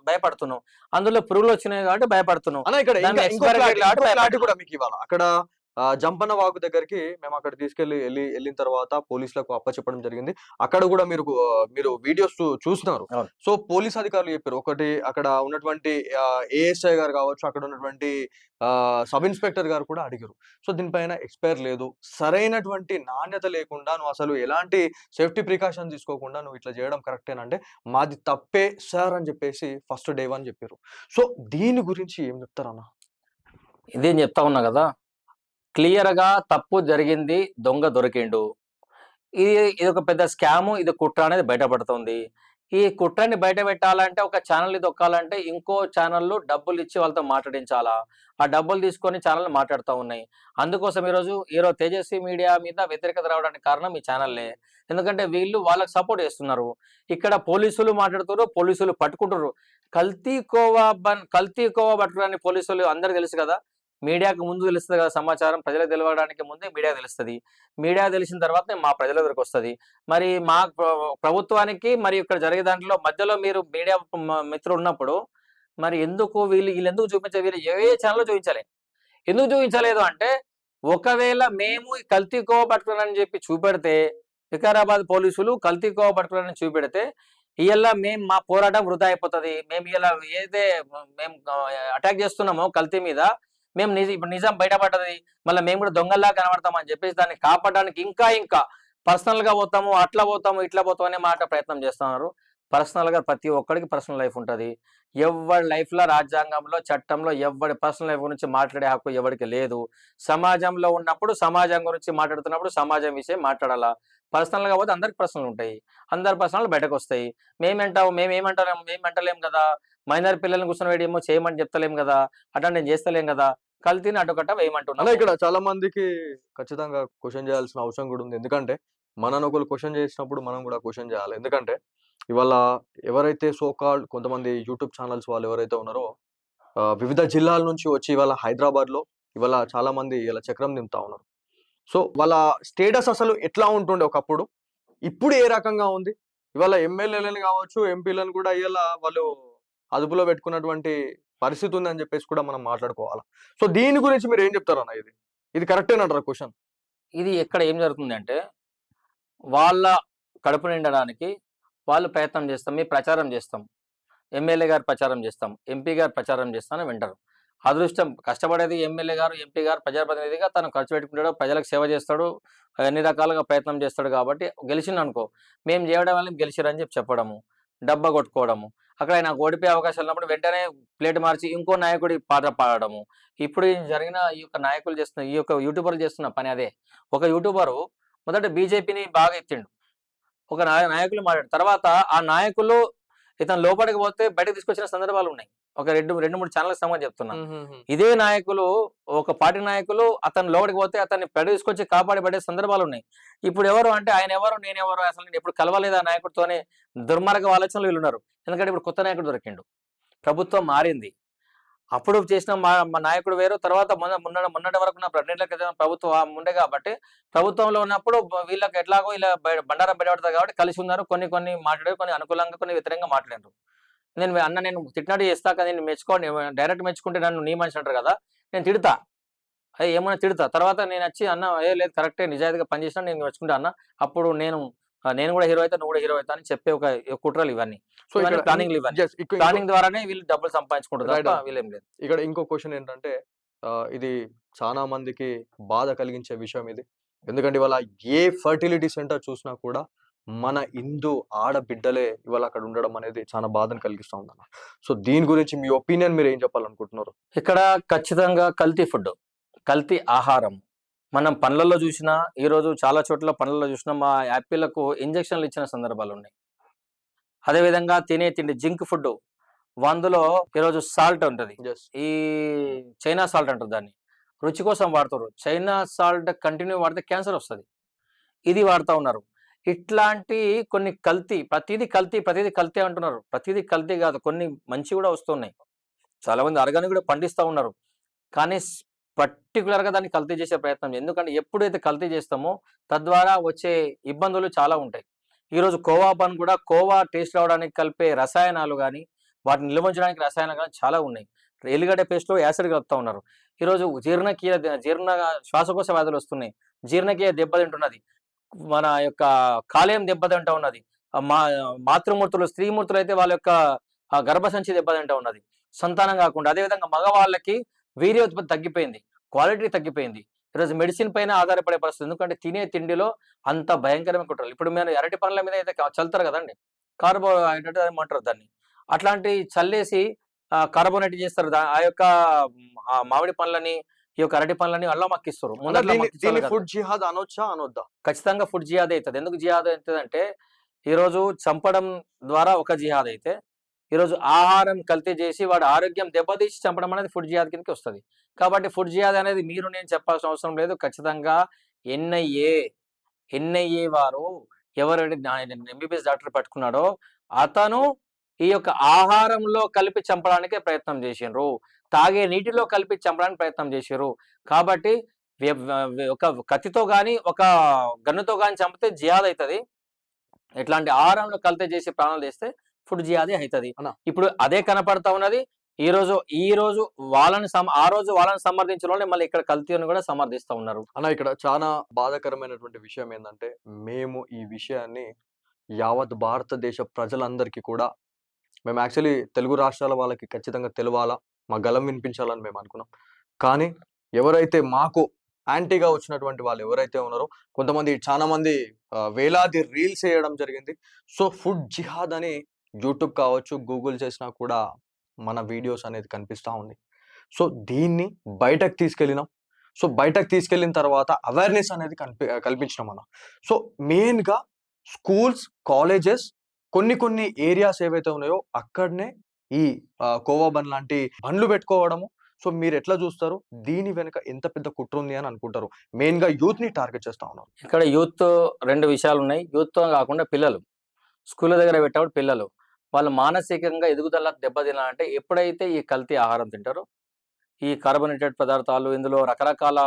భయపడుతున్నావు. అందులో పురుగులు వచ్చినాయి కాబట్టి భయపడుతున్నావు. అన్న ఇక్కడ దాన్ని ఇంకో expiry date కాబట్టి క్లారిటీ భయపడుతున్నావు. కూడా మీకు ఇవ్వాలా. అక్కడ జంపన్న వాగు దగ్గరికి మేము అక్కడ వెళ్ళిన తర్వాత పోలీసులకు అప్పచెప్పడం జరిగింది. అక్కడ కూడా మీరు వీడియోస్ చూసినారు. అవును. సో పోలీస్ అధికారులు చెప్పారు. ఒకటి అక్కడ ఉన్నటువంటి ఏఎస్ఐ గారు కావచ్చు, అక్కడ ఉన్నటువంటి సబ్ ఇన్స్పెక్టర్ గారు కూడా అడిగారు. సో దీనిపైన ఎక్స్‌పైర్ లేదు. సరైనటువంటి నాణ్యత లేకుండా నువ్వు అసలు ఎలాంటి సేఫ్టీ ప్రికాషన్స్ తీసుకోకుండా నువ్వు ఇట్లా చేయడం కరెక్టేనా అంటే, మాది తప్పే సార్ అని చెప్పేసి ఫస్ట్ డే 1 చెప్పారు. సో దీని గురించి ఏం చెప్తారన్న? ఇదే చెప్తా ఉన్నా కదా! క్లియర్‌గా తప్పు జరిగింది. దొంగ దొరికిండు. ఇదొక పెద్ద స్కాము. ఇది కుట్ర అనేది బయటపడుతుంది. ఈ కుట్రని బయట పెట్టాలంటే ఒక ఛానెల్‌ని తొక్కాలంటే ఇంకో ఛానెల్‌లు డబ్బులిచ్చి వాళ్ళతో మాట్లాడించాలా? ఆ డబ్బులు తీసుకొని ఛానెల్‌లు మాట్లాడుతా ఉన్నాయి. అందుకోసం ఈరోజు తేజస్వి మీడియా మీద వ్యతిరేకత రావడానికి కారణం ఈ ఛానెల్లే. ఎందుకంటే వీళ్ళు వాళ్ళకి సపోర్ట్ చేస్తున్నారు. ఇక్కడ పోలీసులు మాట్లాడుతుర్రు. పోలీసులు పట్టుకుంటుర్రు. కల్తీ కోవా పట్టుకురని పోలీసులు అందరికి తెలుసు కదా! మీడియాకు ముందు తెలుస్తది కదా సమాచారం. ప్రజలకు తెలవడానికి ముందే మీడియాకు తెలుస్తది. మీడియా తెలిసిన తర్వాతనే మా ప్రజల దగ్గరకొస్తది. మరి మా ప్రభుత్వానికి మరి ఇక్కడ జరిగే దాంట్లో మధ్యలో మీరు మీడియా మిత్రులున్నప్పుడు మరి ఎందుకు వీళ్ళెందుకు వీళ్ళు ఏ ఛానెల్‌లో చూపించలే. ఎందుకు చూపించలేదు అంటే ఒకవేళ మేము ఈ కల్తీ కోవా పట్టుకున్నారని చెప్పి చూపెడితే వికారాబాద్ పోలీసులు కల్తీ కోవా పట్టుకున్నారని చూపెడితే మా పోరాటం వృధా అయిపోతది. ఏదైతే మేము అటాక్ చేస్తున్నామో కల్తీ మీద ఇప్పుడు నిజం బయటపడ్డది. మళ్ళా మేము కూడా దొంగల్లా కనబడతాం అని చెప్పేసి దాన్ని కాపాడడానికి ఇంకా పర్సనల్‌గా పోతాము, అట్లా పోతాము, ఇట్లా పోతాం అనే మాట ప్రయత్నం చేస్తున్నారు. పర్సనల్‌గా ప్రతి ఒక్కడికి పర్సనల్ లైఫ్ ఉంటది. ఎవ్వడి లైఫ్‌లో రాజ్యాంగంలో, చట్టంలో ఎవ్వడి పర్సనల్ లైఫ్ గురించి మాట్లాడే హక్కు ఎవడికి లేదు. సమాజంలో ఉన్నప్పుడు సమాజం గురించి మాట్లాడుతున్నప్పుడు సమాజం విషయం మాట్లాడాలా. పర్సనల్‌గా పోతే అందరికి పర్సనల్ ఉంటాయి. అందరి పర్సనల్ బయటకొస్తాయి. మేమేమంటలేం కదా! మైనర్ పిల్లల్ని కూర్చొని ఏమో చేయమని చెప్తలేం కదా! అట్లా నేను చేస్తలేం కదా! కల్తీని అడ్డుకట్ట అన్న వేయమంటున్నాము. ఇక్కడ చాలా మందికి ఖచ్చితంగా క్వెషన్ చేయాల్సిన అవసరం కూడా ఉంది. ఎందుకంటే మనల్ని ఒకళ్ళు క్వెషన్ చేసినప్పుడు మనం కూడా క్వెషన్ చేయాలి. ఎందుకంటే ఇవాళ ఎవరైతే సో కాల్డ్ కొంతమంది యూట్యూబ్ ఛానెల్స్ వాళ్ళు ఎవరైతే ఉన్నారో వివిధ జిల్లాల నుంచి వచ్చి ఇవాళ హైదరాబాద్‌లో ఇవాళ చాలా మంది ఇలా చక్రం దింపుతా ఉన్నారు. సో వాళ్ళ స్టేటస్ అసలు ఎట్లా ఉంటుండే ఒకప్పుడు, ఇప్పుడు ఏ రకంగా ఉంది? ఇవాళ ఎమ్మెల్యేలను కావచ్చు, ఎంపీలను కూడా ఇవాళ వాళ్ళు అదుపులో పెట్టుకున్నటువంటి పరిస్థితి ఉందని చెప్పేసి కూడా మనం మాట్లాడుకోవాలా. సో దీని గురించి మీరు ఏం చెప్తారన్న ఇది? ఇది కరెక్టేనంటారా క్వెషన్? ఇది ఎక్కడ ఏం జరుగుతుందంటే, వాళ్ళ కడుపు నిండడానికి వాళ్ళు ప్రయత్నం చేస్తాం. మేము ప్రచారం చేస్తాం. ఎమ్మెల్యే గారు ప్రచారం చేస్తాం. ఎంపీ గారు ప్రచారం చేస్తామని వింటారు. అదృష్టం కష్టపడేది ఎమ్మెల్యే గారు, ఎంపీ గారు ప్రజాప్రతినిధిగా తను ఖర్చు పెట్టుకుంటాడు, ప్రజలకు సేవ చేస్తాడు, అన్ని రకాలుగా ప్రయత్నం చేస్తాడు కాబట్టి గెలిచిండనుకో, మేము చేయడం వల్ల గెలిచిరని చెప్పడము, డబ్బా కొట్టుకోవడము. అక్కడ ఆయనకు ఓడిపోయే అవకాశాలు ఉన్నప్పుడు వెంటనే ప్లేట్ మార్చి ఇంకో నాయకుడి పాట పాడడము. ఇప్పుడు ఈ జరిగిన ఈ యొక్క నాయకులు చేస్తున్న ఈ యొక్క యూట్యూబర్లు చేస్తున్న పని అదే. ఒక యూట్యూబరు మొదట బీజేపీని బాగా ఎత్తిండు. ఒక నాయకులు మాట్లాడు. తర్వాత ఆ నాయకులు ఇతను లోపలికి పోతే బయటకు తీసుకొచ్చిన సందర్భాలున్నాయి. ఒక 2, 3 ఛానెల్‌కి సంబంధించి చెప్తున్నా. ఇదే నాయకులు ఒక పార్టీ నాయకులు అతను లోపలికి పోతే అతన్ని బయటకు తీసుకొచ్చి కాపాడి పడే సందర్భాలున్నాయి. ఇప్పుడు ఎవరు అంటే ఆయనెవరు, నేనెవరు, అసలు నేను ఎప్పుడు కలవలేదు ఆ నాయకుడితోనే దుర్మార్గ ఆలోచనలు వీళ్ళున్నారు. ఎందుకంటే ఇప్పుడు కొత్త నాయకుడు దొరికిండు. ప్రభుత్వం మారింది. అప్పుడు చేసిన మా మా నాయకుడు వేరు. తర్వాత మొన్నటి వరకు ఉన్న 2 క్రితం ప్రభుత్వం ఉండే కాబట్టి, ప్రభుత్వంలో ఉన్నప్పుడు వీళ్ళకి ఎట్లాగో ఇలా బండారం బయటపడతది కాబట్టి కలిసి ఉన్నారు. కొన్ని మాట్లాడారు. కొన్ని అనుకూలంగా, కొన్ని వ్యతిరేకంగా మాట్లాడారు. నేను తిట్టినట్టు చేస్తా కానీ నేను మెచ్చుకోండి డైరెక్ట్ మెచ్చుకుంటే నన్ను నీ మనిషి అంటారు కదా! నేను తిడతా. ఏమన్నా తిడతా. తర్వాత నేనొచ్చి అన్న లేదు కరెక్టే నిజాయితీగా పనిచేసినా నేను మెచ్చుకుంటా అన్న. అప్పుడు నేను కూడా హీరో అయితా, నువ్వు కూడా హీరో అయితా అని చెప్పే ఒక కుట్రలు ఇవన్నీ. సో ఇవన్నీ ఇక్కడ ప్లానింగ్‌లు ఇవన్నీ. జస్ట్ ప్లానింగ్ ద్వారానే వీళ్ళు డబ్బులు సంపాదించుకుంటారు రైట్ తప్ప అన్న. వీళ్ళేం లేదు. ఇక్కడ ఇంకో క్వెషన్ ఏంటంటే ఇది చాలా మందికి బాధ కలిగించే విషయం ఇది. ఎందుకంటే ఇవాళ ఏ ఫర్టిలిటీ సెంటర్ చూసినా కూడా మన హిందూ ఆడబిడ్డలే ఇవాళ అక్కడ ఉండడం అనేది చాలా బాధను కలిగిస్తా ఉందన్న. సో దీని గురించి మీ ఒపీనియన్ మీరు ఏం చెప్పాలనుకుంటున్నారు? ఇక్కడ ఖచ్చితంగా కల్తీ ఫుడ్, కల్తీ ఆహారం. మనం పండ్లల్లో చూసినా, ఈరోజు చాలా చోట్ల పండ్లలో చూసినా మా యాపిల్లకు ఇంజెక్షన్‌లు ఇచ్చిన సందర్భాలున్నాయి. అదేవిధంగా తినే తిండి జింక్ ఫుడ్డు. అందులో ఈరోజు సాల్ట్ ఉంటది. యెస్. ఈ చైనా సాల్ట్ అంటారు దాన్ని. రుచి కోసం వాడుతుర్రు. చైనా సాల్ట్ కంటిన్యూ వాడితే క్యాన్సర్ వస్తది. ఇది వాడుతా ఉన్నారు. ఇట్లాంటి కొన్ని కల్తీ, ప్రతీది కల్తీ అంటున్నారు. ప్రతీది కల్తీ కాదు. కొన్ని మంచివి కూడా వస్తున్నాయి. చాలా మంది ఆర్గానిక్ కూడా పండిస్తా ఉన్నారు. కానీ పర్టిక్యులర్‌గా దాన్ని కల్తీ చేసే ప్రయత్నం ఎందుకంటే ఎప్పుడైతే కల్తీ చేస్తామో తద్వారా వచ్చే ఇబ్బందులు చాలా ఉంటాయి. ఈరోజు కోవా బన్ కూడా కోవా టేస్ట్ రావడానికి కలిపే రసాయనాలు గాని, వాటిని నిల్వ ఉంచడానికి రసాయనాలు గాని చాలా ఉన్నాయి. ఎల్లిగడ్డ పేస్ట్‌లో యాసిడ్ కలుపుతా ఉన్నారు. ఈరోజు జీర్ణ శ్వాసకోశ వ్యాధులు వస్తున్నాయి. జీర్ణక్రియ దెబ్బతింటున్నది. మన యొక్క కాలేయం దెబ్బతింటా ఉన్నది. మా మాతృమూర్తులు, స్త్రీమూర్తులైతే వాళ్ళ యొక్క గర్భసంచి దెబ్బతింటా ఉన్నది. సంతానం కాకుండా. అదేవిధంగా మగవాళ్ళకి వీర్యోత్పత్తి తగ్గిపోయింది. క్వాలిటీ తగ్గిపోయింది. ఈరోజు మెడిసిన్ పైన ఆధారపడే పరిస్థితి. ఎందుకంటే తినే తిండిలో అంత భయంకరమైన కుట్రలు. ఇప్పుడు మీరు అరటి పండ్ల మీద అయితే చల్లుతారు కదండీ! కార్బోహైడ్రేట్ ఏమంటారు దాన్ని. అట్లాంటివి చల్లేసి కార్బోనేట్ చేస్తారు. ఆ యొక్క మామిడి పండ్లని, ఈ యొక్క అరటి పండ్లని అల్లం మక్కిస్తారు. ముందట్లా దీన్ని మక్కించాలి కాదు. ఫుడ్ జిహాద్ అనొచ్చా? అనొద్దా? ఖచ్చితంగా ఫుడ్ జిహాదే అయితది. ఎందుకు జిహాద్ అయితదంటే, ఈరోజు చంపడం ద్వారా ఒక జిహాద్ అయితే, ఈరోజు ఆహారం కల్తీ చేసి వాడి ఆరోగ్యం దెబ్బతీసి చంపడం అనేది ఫుడ్ జిహాద్ కిందకి వస్తది. కాబట్టి ఫుడ్ జిహాద్ అనేది మీరు నేను చెప్పాల్సిన అవసరం లేదు. ఖచ్చితంగా ఎన్ఐఏ, ఎన్ఐఏ వారు ఎవరైతే ఎంబీబీఎస్ డాక్టర్ పట్టుకున్నాడో, అతను ఈ యొక్క ఆహారంలో కలిపి చంపడానికే ప్రయత్నం చేసిండ్రు. తాగే నీటిలో కలిపి చంపడానికి ప్రయత్నం చేసిర్రు. కాబట్టి ఒక కత్తితో గాని, ఒక గన్నుతో గాని చంపితే జిహాద్ అయితది. ఇట్లాంటి ఆహారంలో కల్తీ చేసి ప్రాణాలు తీస్తే ఫుడ్ జిహాదే అయితది. అన్న. ఇప్పుడు అదే కనపడతా ఉన్నది. ఈ రోజు ఆ రోజు వాళ్ళని సమర్థించినోళ్ళే మళ్ళీ ఇక్కడ కల్తీని కూడా సమర్థిస్తా ఉన్నారు. అన్న ఇక్కడ చాలా బాధాకరమైనటువంటి విషయం ఏందంటే, మేము ఈ విషయాన్ని యావత్ భారతదేశ ప్రజలందరికీ కూడా మేము యాక్చువల్లీ తెలుగు రాష్ట్రాల వాళ్ళకి ఖచ్చితంగా తెలవాలా, మా గళం వినిపించాలని మేము అనుకున్నాం. కానీ ఎవరైతే మాకు యాంటీగా వచ్చినటువంటి వాళ్ళు ఎవరైతే ఉన్నారో, కొంతమంది చాలా మంది వేలాది రీల్స్ చేయడం జరిగింది. సో ఫుడ్ జిహాద్ అని యూట్యూబ్ కావచ్చు, గూగుల్ చేసినా కూడా మన వీడియోస్ అనేది కనిపిస్తా ఉంది. సో దీన్ని బయటకు తీసుకెళ్ళినాం. సో బయటకు తీసుకెళ్ళిన తర్వాత అవేర్‌నెస్ అనేది కల్పించినాం అన్న. సో మెయిన్‌గా స్కూల్స్, కాలేజెస్ కొన్ని ఏరియాస్ ఏవైతే ఉన్నాయో అక్కడనే ఈ కోవా బన్ లాంటి బండ్లు పెట్టుకోవడము. సో మీరెట్లా చూస్తారు? దీని వెనక ఎంత పెద్ద కుట్ర ఉంది అని అనుకుంటారు? మెయిన్‌గా యూత్‌ని టార్గెట్ చేస్తా ఉన్నారు. ఇక్కడ యూత్ 2 విషయాలున్నాయి. యూత్‌తో కాకుండా పిల్లలు. స్కూళ్ళ దగ్గర పెట్టేవాడు పిల్లలు. వాళ్ళు మానసికంగా ఎదుగుదల దెబ్బతినాలంటే ఎప్పుడైతే ఈ కల్తీ ఆహారం తింటారో, ఈ కార్బోనేటెడ్ పదార్థాలు, ఇందులో రకరకాల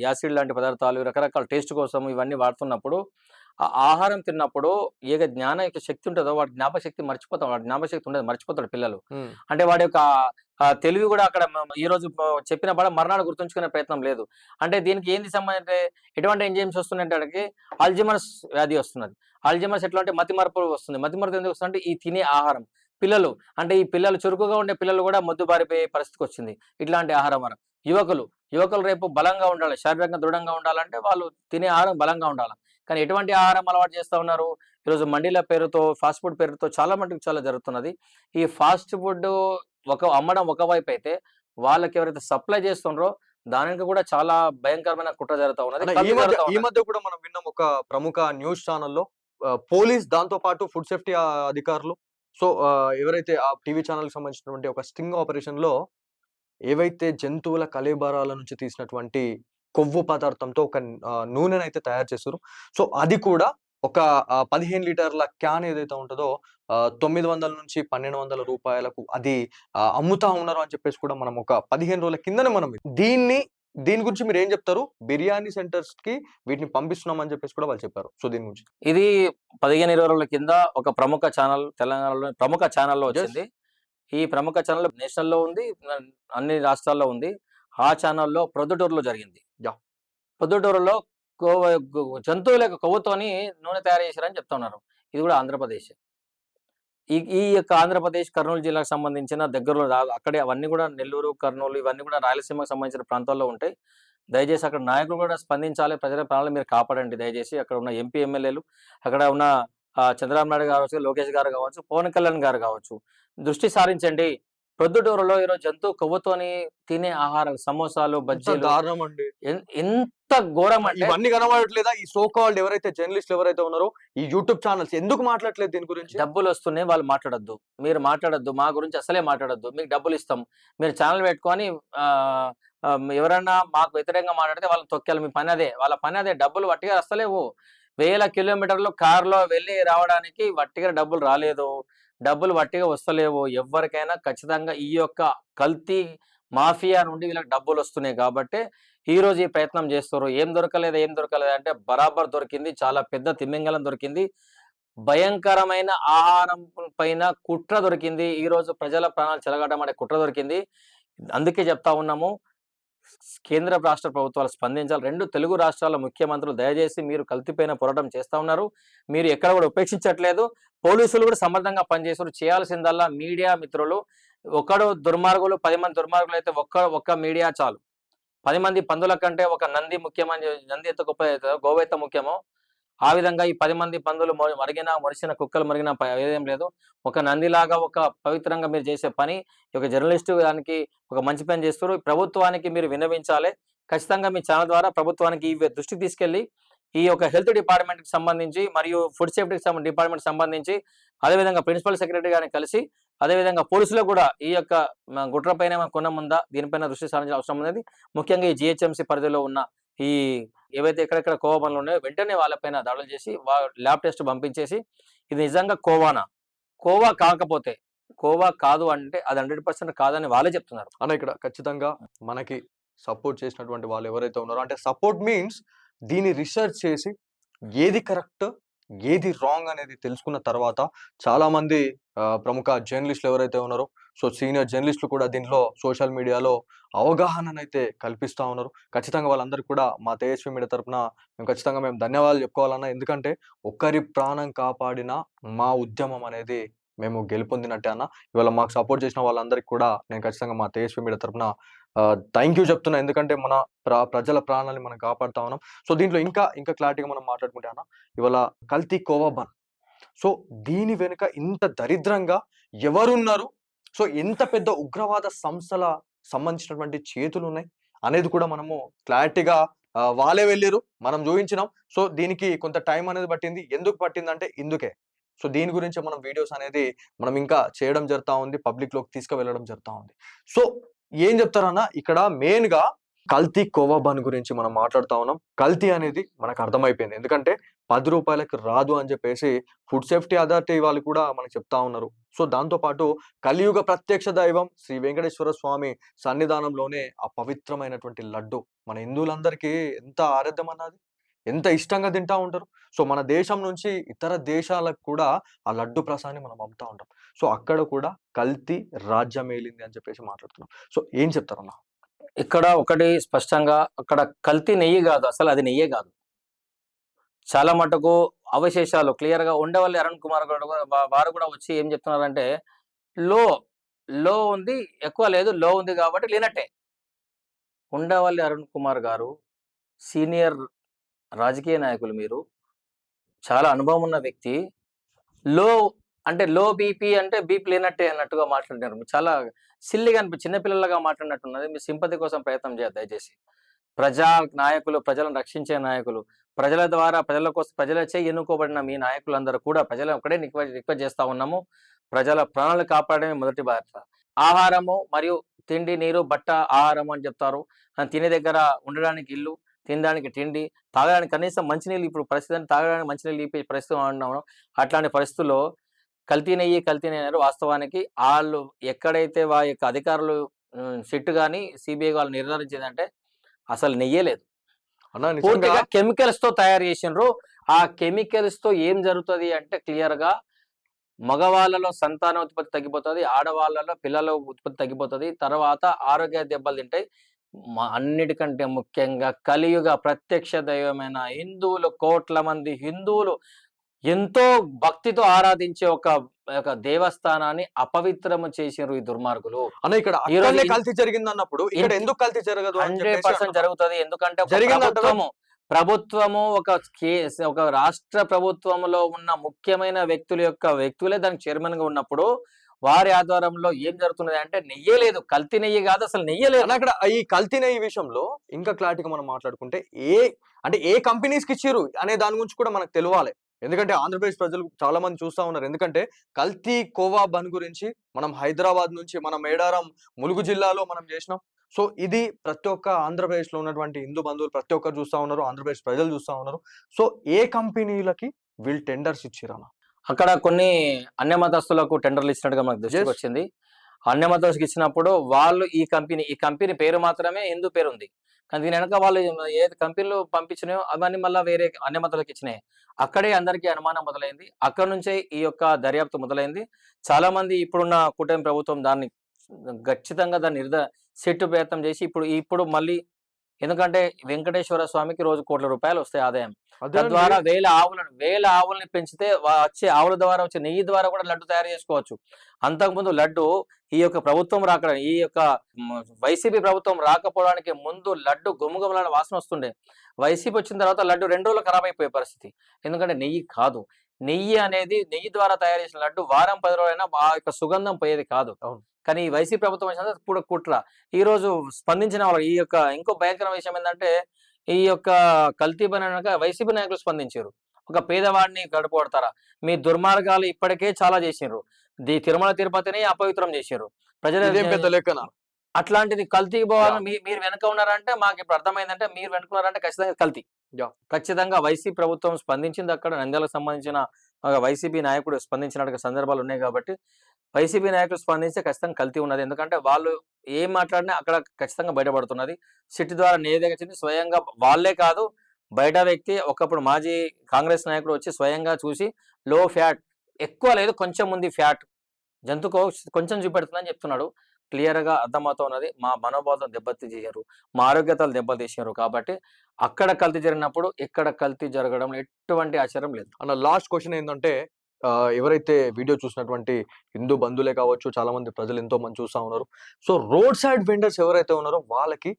యాసిడ్ లాంటి పదార్థాలు, రకరకాల టేస్ట్ కోసం ఇవన్నీ వాడుతున్నప్పుడు, ఆ ఆహారం తిన్నప్పుడు జ్ఞాన యొక్క శక్తి ఉంటదో వాడి జ్ఞాపకశక్తి మర్చిపోతాం. వాడి జ్ఞాపకశక్తి ఉండదు. మర్చిపోతాడు పిల్లలు. ఉమ్, అంటే వాడి యొక్క తెలివి గూడా అక్కడ ఈరోజు చెప్పిన పాఠం మర్నాడు గుర్తుంచుకునే ప్రయత్నం లేదు. అంటే దీనికి ఏంది అంటే ఎటువంటి ఎంజైమ్స్ వస్తున్నాయంటే ఆడికి అల్జీమర్స్ వ్యాధి వస్తున్నది. అల్జీమర్స్ ఎట్లా అంటే మతిమరుపు వస్తుంది. మతిమరుపు ఎందుకు వస్తుందంటే ఈ తినే ఆహారం. పిల్లలు అంటే ఈ పిల్లలు చురుకుగా ఉండే పిల్లలు గూడా మొద్దుబారిపోయే పరిస్థితికొచ్చింది. ఇట్లాంటి ఆహారం వల్ల. యువకులు రేపు బలంగా ఉండాలి. శారీరకంగా దృఢంగా ఉండాలంటే వాళ్ళు తినే ఆహారం బలంగా ఉండాల. కానీ ఎటువంటి ఆహారం అలవాటు చేస్తా ఉన్నారు? ఈరోజు మండీల పేరుతో, ఫాస్ట్ ఫుడ్ పేరుతో చాలా మటుకు చాలా జరుగుతున్నది. ఈ ఫాస్ట్ ఫుడ్ అమ్మడం ఒకవైపైతే, వాళ్ళకెవరైతే సప్లై చేస్తుండ్రో దానికి కూడా చాలా భయంకరమైన కుట్ర జరుగుతా ఉన్నది. అన్న, కల్తీ జరుగుతా ఈ ఉన్నది. మధ్య కూడా మనం విన్నాం ఒక ప్రముఖ న్యూస్ ఛానల్లో పోలీస్ దాంతో పాటు ఫుడ్ సేఫ్టీ అధికారులు, సో ఎవరైతే ఆ టీవీ ఛానల్ సంబంధించినటువంటి ఒక స్టింగ్ ఆపరేషన్ లో ఏవైతే జంతువుల కళేబరాల నుంచి తీసినటువంటి కొవ్వు పదార్థంతో ఒక నూనెనైతే తయారు చేస్తారు. సో అది కూడా ఒక 15 లీటర్ల క్యాన్ ఏదైతే ఉంటదో 900 నుంచి 1200 రూపాయలకు అది అమ్ముతా ఉన్నారు అని చెప్పేసి కూడా మనం ఒక 15 రోజుల కిందనే మనం దీని గురించి మీరు ఏం చెప్తారు? బిర్యానీ సెంటర్స్ కి వీటిని పంపిస్తున్నాం అని చెప్పేసి కూడా వాళ్ళు చెప్పారు. సో దీని గురించి ఇది 15, 20 రోజుల కింద ఒక ప్రముఖ ఛానల్, తెలంగాణలో ప్రముఖ ఛానల్‌లో వచ్చింది. ఈ ప్రముఖ ఛానల్ నేషనల్‌లో ఉంది. అన్ని రాష్ట్రాల్లో ఉంది. ఆ ఛానల్‌లో ప్రొద్దుటూరులో జరిగింది. యాహ్! ప్రొద్దుటూరులో కోవ జంతువుల యొక్క కొవ్వుతోని నూనె తయారు చేశారని చెప్తున్నారు. ఇది కూడా ఆంధ్రప్రదేశే. ఈ యొక్క ఆంధ్రప్రదేశ్, కర్నూలు జిల్లాకు సంబంధించిన దగ్గరలో అక్కడే అవన్నీ కూడా నెల్లూరు, కర్నూలు ఇవన్నీ కూడా రాయలసీమకు సంబంధించిన ప్రాంతాల్లో ఉంటాయి. దయచేసి అక్కడ నాయకులు కూడా స్పందించాలి. ప్రజల ప్రాణాలు మీరు కాపాడండి దయచేసి. అక్కడ ఉన్న ఎంపీ, ఎమ్మెల్యేలు, అక్కడ ఉన్న చంద్రబాబు నాయుడు కావచ్చు, లోకేష్ గారు కావచ్చు, పవన్ కళ్యాణ్ గారు కావచ్చు, దృష్టి సారించండి. ప్రొద్దుటూరులో ఈరోజు జంతువు కొవ్వుతోని తినే ఆహారాలు, సమోసాలు, ఎంత బజ్జీలు దారుణం అండి. ఎంత ఘోరం అంటే ఇవన్నీ కనబడట్లేదా? ఈ సో కాల్డ్ ఎవరైతే జర్నలిస్టులు ఎవరైతే ఉన్నారో ఈ యూట్యూబ్ ఛానల్స్ ఎందుకు మాట్లాడట్లేదు దీని గురించి? డబ్బులు వస్తున్నాయి, వాళ్ళు మాట్లాడొద్దు. మీరు మాట్లాడొద్దు. మా గురించి అసలే మాట్లాడొద్దు. మీకు డబ్బులు ఇస్తాం. మీరు ఛానల్ పెట్టుకొని ఎవరన్నా మాకు వ్యతిరేకంగా మాట్లాడితే వాళ్ళని తొక్కేయాలి. మీ పని అదే. వాళ్ళ పని అదే. డబ్బులు వట్టిగా వస్తలేవు. వేల కిలోమీటర్లు కారులో వెళ్ళి రావడానికి వట్టిగా డబ్బులు రాలేదు. డబ్బులు వట్టిగా వస్తలేవు. ఎవ్వరికైనా ఖచ్చితంగా ఈ యొక్క కల్తీ మాఫియా నుండి వీళ్ళకి డబ్బులు వస్తున్నాయి కాబట్టే ఈరోజు ఈ ప్రయత్నం చేస్తుర్రు. ఏం దొరకలేదు అంటే బరాబర్ దొరికింది. చాలా పెద్ద తిమింగలం దొరికింది. భయంకరమైన ఆహారం పైన కుట్ర దొరికింది. ఈరోజు ప్రజల ప్రాణాలు చెలగాటమాడే కుట్ర దొరికింది. అందుకే చెప్తా ఉన్నాము. కేంద్ర, రాష్ట్ర ప్రభుత్వాలు స్పందించాలి. 2 తెలుగు రాష్ట్రాల ముఖ్యమంత్రులు దయచేసి మీరు కల్తీపైన పోరాటం చేస్తా ఉన్నారు. మీరు ఎక్కడ కూడా ఉపేక్షించట్లేదు. పోలీసులు కూడా సమర్థంగా పనిచేస్తున్నారు. చేయాల్సిందల్లా మీడియా మిత్రులు, ఒకడు దుర్మార్గులు 10 మంది దుర్మార్గులైతే ఒక్క మీడియా చాలు. 10 మంది పందుల కంటే ఒక నంది ముఖ్యమని, నంది ఎంత గొప్ప గోవు ఎంత ముఖ్యమో ఆ విధంగా ఈ 10 మంది పందులు మొరిసిన కుక్కలు మరిగినా ఏదేం లేదు. ఒక నందిలాగా ఒక పవిత్రంగా మీరు చేసే పని, ఒక జర్నలిస్టు దానికి ఒక మంచి పని చేస్తున్నారు. ప్రభుత్వానికి మీరు విన్నవించాలి. ఖచ్చితంగా మీ ఛానల్ ద్వారా ప్రభుత్వానికి ఈ దృష్టికి తీసుకెళ్లి ఈ యొక్క హెల్త్ డిపార్ట్మెంట్‌కి సంబంధించి మరియు ఫుడ్ సేఫ్టీకి డిపార్ట్మెంట్‌కి సంబంధించి, అదేవిధంగా ప్రిన్సిపల్ సెక్రటరీ గారిని కలిసి, అదేవిధంగా పోలీసులకు కూడా ఈ యొక్క కుట్ర పైన కొనముందా దీనిపైన దృష్టి సారించాల్సిన అవసరం ఉన్నది. ముఖ్యంగా ఈ జీహెచ్ఎంసీ పరిధిలో ఉన్న ఈ ఏవైతే ఎక్కడెక్కడ కోవా బండ్లు ఉన్నాయో వెంటనే వాళ్ళపైన దాడులు చేసి ల్యాబ్ టెస్ట్ పంపించేసి ఇది నిజంగా కోవానా? కోవా కాకపోతే, కోవా కాదు అంటే అది 100% కాదని వాళ్ళే చెప్తున్నారు. అన్న, ఇక్కడ ఖచ్చితంగా మనకి సపోర్ట్ చేసినటువంటి వాళ్ళు ఎవరైతే ఉన్నారో, అంటే సపోర్ట్ మీన్స్ దీన్ని రిసర్చ్ చేసి ఏది కరెక్ట్, ఏది రాంగ్ అనేది తెలుసుకున్న తర్వాత చాలా మంది ప్రముఖ జర్నలిస్టులు ఎవరైతే ఉన్నారో, సో సీనియర్ జర్నలిస్టులు కూడా దీంట్లో సోషల్ మీడియాలో అవగాహననైతే కల్పిస్తా ఉన్నారు. ఖచ్చితంగా వాళ్ళందరికీ కూడా మా తేజస్వి మీడియా తరపున మేము ధన్యవాదాలు చెప్పుకోవాలన్నా. ఎందుకంటే ఒక్కరి ప్రాణం కాపాడిన మా ఉద్యమం అనేది మేము గెలుపొందినట్టే అన్న. ఇవాళ మాకు సపోర్ట్ చేసిన వాళ్ళందరికీ కూడా నేను ఖచ్చితంగా మా తేజస్వి మీడియా తరపున థ్యాంక్ యూ చెప్తున్నా. ఎందుకంటే మన ప్రజల ప్రాణాలని మనం కాపాడుతా ఉన్నాం. సో దీంట్లో ఇంకా క్లారిటీగా మనం మాట్లాడుకుంటే అన్న, ఇవాళ కల్తీ కోవా బన్, సో దీని వెనుక ఇంత దరిద్రంగా ఎవరున్నారు, సో ఎంత పెద్ద ఉగ్రవాద సంస్థల సంబంధించినటువంటి చేతులు ఉన్నాయి అనేది కూడా మనము క్లారిటీగా వాళ్ళే వెళ్ళిరు, మనం చూపించినాం. సో దీనికి కొంత టైం అనేది పట్టింది. ఎందుకు పట్టిందంటే ఇందుకే. సో దీని గురించి మనం వీడియోస్ అనేది మనం ఇంకా చేయడం జరుగుతా ఉంది, పబ్లిక్ లోకి తీసుకువెళ్ళడం జరుగుతా ఉంది. సో ఏం చెప్తారన్నా, ఇక్కడ మెయిన్ గా కల్తీ కోవా బన్ గురించి మనం మాట్లాడుతా ఉన్నాం. కల్తీ అనేది మనకు అర్థమైపోయింది. ఎందుకంటే ₹10కి రాదు అని చెప్పేసి ఫుడ్ సేఫ్టీ అథారిటీ వాళ్ళు కూడా మనకు చెప్తా ఉన్నారు. సో దాంతో పాటు కలియుగ ప్రత్యక్ష దైవం శ్రీ వెంకటేశ్వర స్వామి సన్నిధానంలోనే ఆ పవిత్రమైనటువంటి లడ్డు మన హిందువులందరికీ ఎంత ఆరాధ్యం అన్నది. ఎంత ఇష్టంగా తింటా ఉంటారు. సో మన దేశం నుంచి ఇతర దేశాలకు కూడా ఆ లడ్డు ప్రసాదాన్ని మనం పంపుతా ఉంటాం. సో అక్కడ కూడా కల్తీ రాజ్యమేలింది అని చెప్పేసి మాట్లాడుతున్నాం. సో ఏం చెప్తారన్న? ఇక్కడ ఒకటి స్పష్టంగా అక్కడ కల్తీ నెయ్యి కాదు, అసలు అది నెయ్యే కాదు. చాలా మటుకు అవశేషాలు క్లియర్ గా ఉండవల్లి అరుణ్ కుమార్ గారు వారు కూడా వచ్చి ఏం చెప్తున్నారంటే లో లో ఉంది, ఎక్కువ లేదు, లో ఉంది కాబట్టి లేనట్టే. ఉండవల్లి అరుణ్ కుమార్ గారు సీనియర్ రాజకీయ నాయకులు, మీరు చాలా అనుభవం ఉన్న వ్యక్తి. లో అంటే లో బీపీ అంటే బీపీ లేనట్టే అన్నట్టుగా మాట్లాడినారు. చాలా సిల్లిగా చిన్నపిల్లలుగా మాట్లాడినట్టున్నది. మీ సింపతి కోసం ప్రయత్నం చేయదు దయచేసి. ప్రజా నాయకులు, ప్రజలను రక్షించే నాయకులు, ప్రజల ద్వారా ప్రజల కోసం ప్రజలచే ఎన్నుకోబడిన మీ నాయకులందరూ కూడా ప్రజలు ఒకటే రిక్వెస్ట్ చేస్తా ఉన్నాము. ప్రజల ప్రాణాలు కాపాడమే మొదటి బాధ్యత. ఆహారము మరియు తిండి, నీరు, బట్ట, ఆహారం అని చెప్తారు. తినే దగ్గర ఉండడానికి ఇల్లు, తినడానికి తిండి, తాగడానికి కనీసం మంచినీళ్ళు, ఇప్పుడు పరిస్థితి తాగడానికి మంచినీళ్ళు ఈ పరిస్థితి ఉన్నాము. అట్లాంటి పరిస్థితుల్లో కల్తీ నెయ్యి అన్నారు. వాస్తవానికి ఆళ్ళు ఎక్కడైతే వారి యొక్క అధికారులు సిట్ గాని, సీబీఐ వాళ్ళు నిర్ధారించిందంటే అసలు నెయ్యే లేదు. అన్న నిజంగా పూర్తిగా కెమికల్స్ తో తయారు చేసిండ్రు. ఆ కెమికల్స్ తో ఏం జరుగుతది అంటే క్లియర్ గా మగవాళ్ళలో సంతాన ఉత్పత్తి తగ్గిపోతది, ఆడవాళ్ళలో పిల్లల ఉత్పత్తి తగ్గిపోతది. తర్వాత ఆరోగ్య దెబ్బలు తింటాయి. అన్నిటికంటే ముఖ్యంగా కలియుగ ప్రత్యక్ష దైవమైన హిందువులు, కోట్ల మంది హిందువులు ఎంతో భక్తితో ఆరాధించే ఒక దేవస్థానాన్ని అపవిత్రము చేసినారు ఈ దుర్మార్గులు. అన్న ఇక్కడ ఈ రోజు అక్కడనే కల్తీ జరిగింది అన్నప్పుడు ఇక్కడ ఎందుకు కల్తీ జరగదు అని 100% జరుగుతుంది. ఎందుకంటే ఒక జరిగిందంటారా? ప్రభుత్వము ఒక రాష్ట్ర ప్రభుత్వంలో ఉన్న ముఖ్యమైన వ్యక్తులే దానికి చైర్మన్ గా ఉన్నప్పుడు వారి ఆధ్వర్యంలో ఏం జరుగుతున్నది అంటే నెయ్యే లేదు, కల్తీ నెయ్యి కాదు, అసలు నెయ్యే లేదు. అన్న అక్కడ ఈ కల్తీ నెయ్యి విషయంలో ఇంకా క్లారిటీగా మనం మాట్లాడుకుంటే ఏ కంపెనీస్ కి ఇచ్చిర్రు అనే దాని గురించి కూడా మనకు తెలియాలి. ఎందుకంటే ఆంధ్రప్రదేశ్ ప్రజలు చాలా మంది చూస్తా ఉన్నారు. ఎందుకంటే కల్తీ కోవా బన్ గురించి మనం హైదరాబాద్ నుంచి మన మేడారం ములుగు జిల్లాలో మనం చేసినాం. సో ఇది ప్రతి ఒక్క ఆంధ్రప్రదేశ్ లో ఉన్నటువంటి హిందూ బంధువులు ప్రతి ఒక్కరు చూస్తా ఉన్నారు. ఆంధ్రప్రదేశ్ ప్రజలు చూస్తా ఉన్నారు. సో ఏ కంపెనీలకి వీళ్ళు టెండర్స్ ఇచ్చిరన్న? అక్కడ కొన్ని అన్య మతస్థులకు టెండర్లు ఇచ్చినట్టుగా మనకు దృష్టికి వచ్చింది. అన్య మతస్థులకు ఇచ్చినప్పుడు వాళ్ళు ఈ కంపెనీ పేరు మాత్రమే హిందూ పేరు ఉంది, కానీ దీని వెనక వాళ్ళు ఏ కంపెనీలు పంపించినాయో అవన్నీ మళ్ళీ వేరే అన్య మతాలకు ఇచ్చినాయి. అక్కడే అందరికీ అనుమానం మొదలైంది. అక్కడ నుంచే ఈ యొక్క దర్యాప్తు మొదలైంది. చాలా మంది ఇప్పుడున్న కూటమి ప్రభుత్వం దాన్ని ఖచ్చితంగా దాన్ని సెట్టు ప్రయత్నం చేసి ఇప్పుడు మళ్ళీ, ఎందుకంటే వెంకటేశ్వర స్వామికి రోజు ₹1,00,00,000 వస్తాయి ఆదాయం. తద్వారా వేల ఆవులని పెంచితే వచ్చే ఆవుల ద్వారా వచ్చే నెయ్యి ద్వారా కూడా లడ్డు తయారు చేసుకోవచ్చు. అంతకుముందు లడ్డు ఈ యొక్క ప్రభుత్వం ఈ యొక్క వైసీపీ ప్రభుత్వం రాకపోవడానికి ముందు లడ్డు గుమగుమలాడే వాసన వస్తుండే. వైసీపీ వచ్చిన తర్వాత లడ్డు 2 రోజులు ఖరాబ్ అయిపోయే పరిస్థితి. ఎందుకంటే నెయ్యి కాదు. నెయ్యి అనేది నెయ్యి ద్వారా తయారు చేసిన లడ్డు వారం 10 రోజులైనా ఆ యొక్క సుగంధం పోయేది కాదు. కానీ ఈ వైసీపీ ప్రభుత్వం వచ్చిన కూడా కుట్ర. ఈ రోజు స్పందించిన వాళ్ళు ఈ యొక్క ఇంకో భయంకర విషయం ఏంటంటే ఈ యొక్క కల్తీ పైన వైసీపీ నాయకులు స్పందించారు. ఒక పేదవాడిని గడుపుకొడతారా? మీ దుర్మార్గాలు ఇప్పటికే చాలా చేసిండ్రు. తిరుమల తిరుపతిని అపవిత్రం చేసిండ్రు. ప్రజలు అట్లాంటిది కల్తీ పోవాలని మీరు వెనక ఉన్నారంటే మాకు ఇప్పుడు అర్థమైందంటే మీరు వెనక ఉన్నారంటే ఖచ్చితంగా కల్తీ. ఖచ్చితంగా వైసీపీ ప్రభుత్వం స్పందించింది. అక్కడ నంద్యాలకు సంబంధించిన వైసీపీ నాయకుడు స్పందించినట్టు సందర్భాలు ఉన్నాయి కాబట్టి వైసీపీ నాయకులు స్పందించి ఖచ్చితంగా కల్తీ ఉన్నది. ఎందుకంటే వాళ్ళు ఏం మాట్లాడినా అక్కడ ఖచ్చితంగా బయటపడుతున్నది. సిట్ ద్వారా నేదేగచ్చింది. స్వయంగా వాళ్ళే కాదు, బయట వ్యక్తి ఒకప్పుడు మాజీ కాంగ్రెస్ నాయకుడు వచ్చి స్వయంగా చూసి లో ఫ్యాట్, ఎక్కువ లేదు కొంచెం ఉంది ఫ్యాట్, జంతుకో కొంచెం చూపెడుతుందని చెప్తున్నాడు. క్లియర్ గా అర్థమవుతున్నది. మా మనోభావం దెబ్బతీసారు, మా ఆరోగ్యతలు దెబ్బతీసారు. కాబట్టి అక్కడ కల్తీ జరిగినప్పుడు ఇక్కడ కల్తీ జరగడం ఎటువంటి ఆశ్చర్యం లేదు. అన్న లాస్ట్ క్వశ్చన్ ఏంటంటే ఎవరైతే వీడియో చూసినటువంటి హిందూ బంధువులే కావచ్చు, చాలా మంది ప్రజలు ఎంతో మంది చూస్తా ఉన్నారు. సో రోడ్ సైడ్ వెండర్స్ ఎవరైతే ఉన్నారో వాళ్ళకి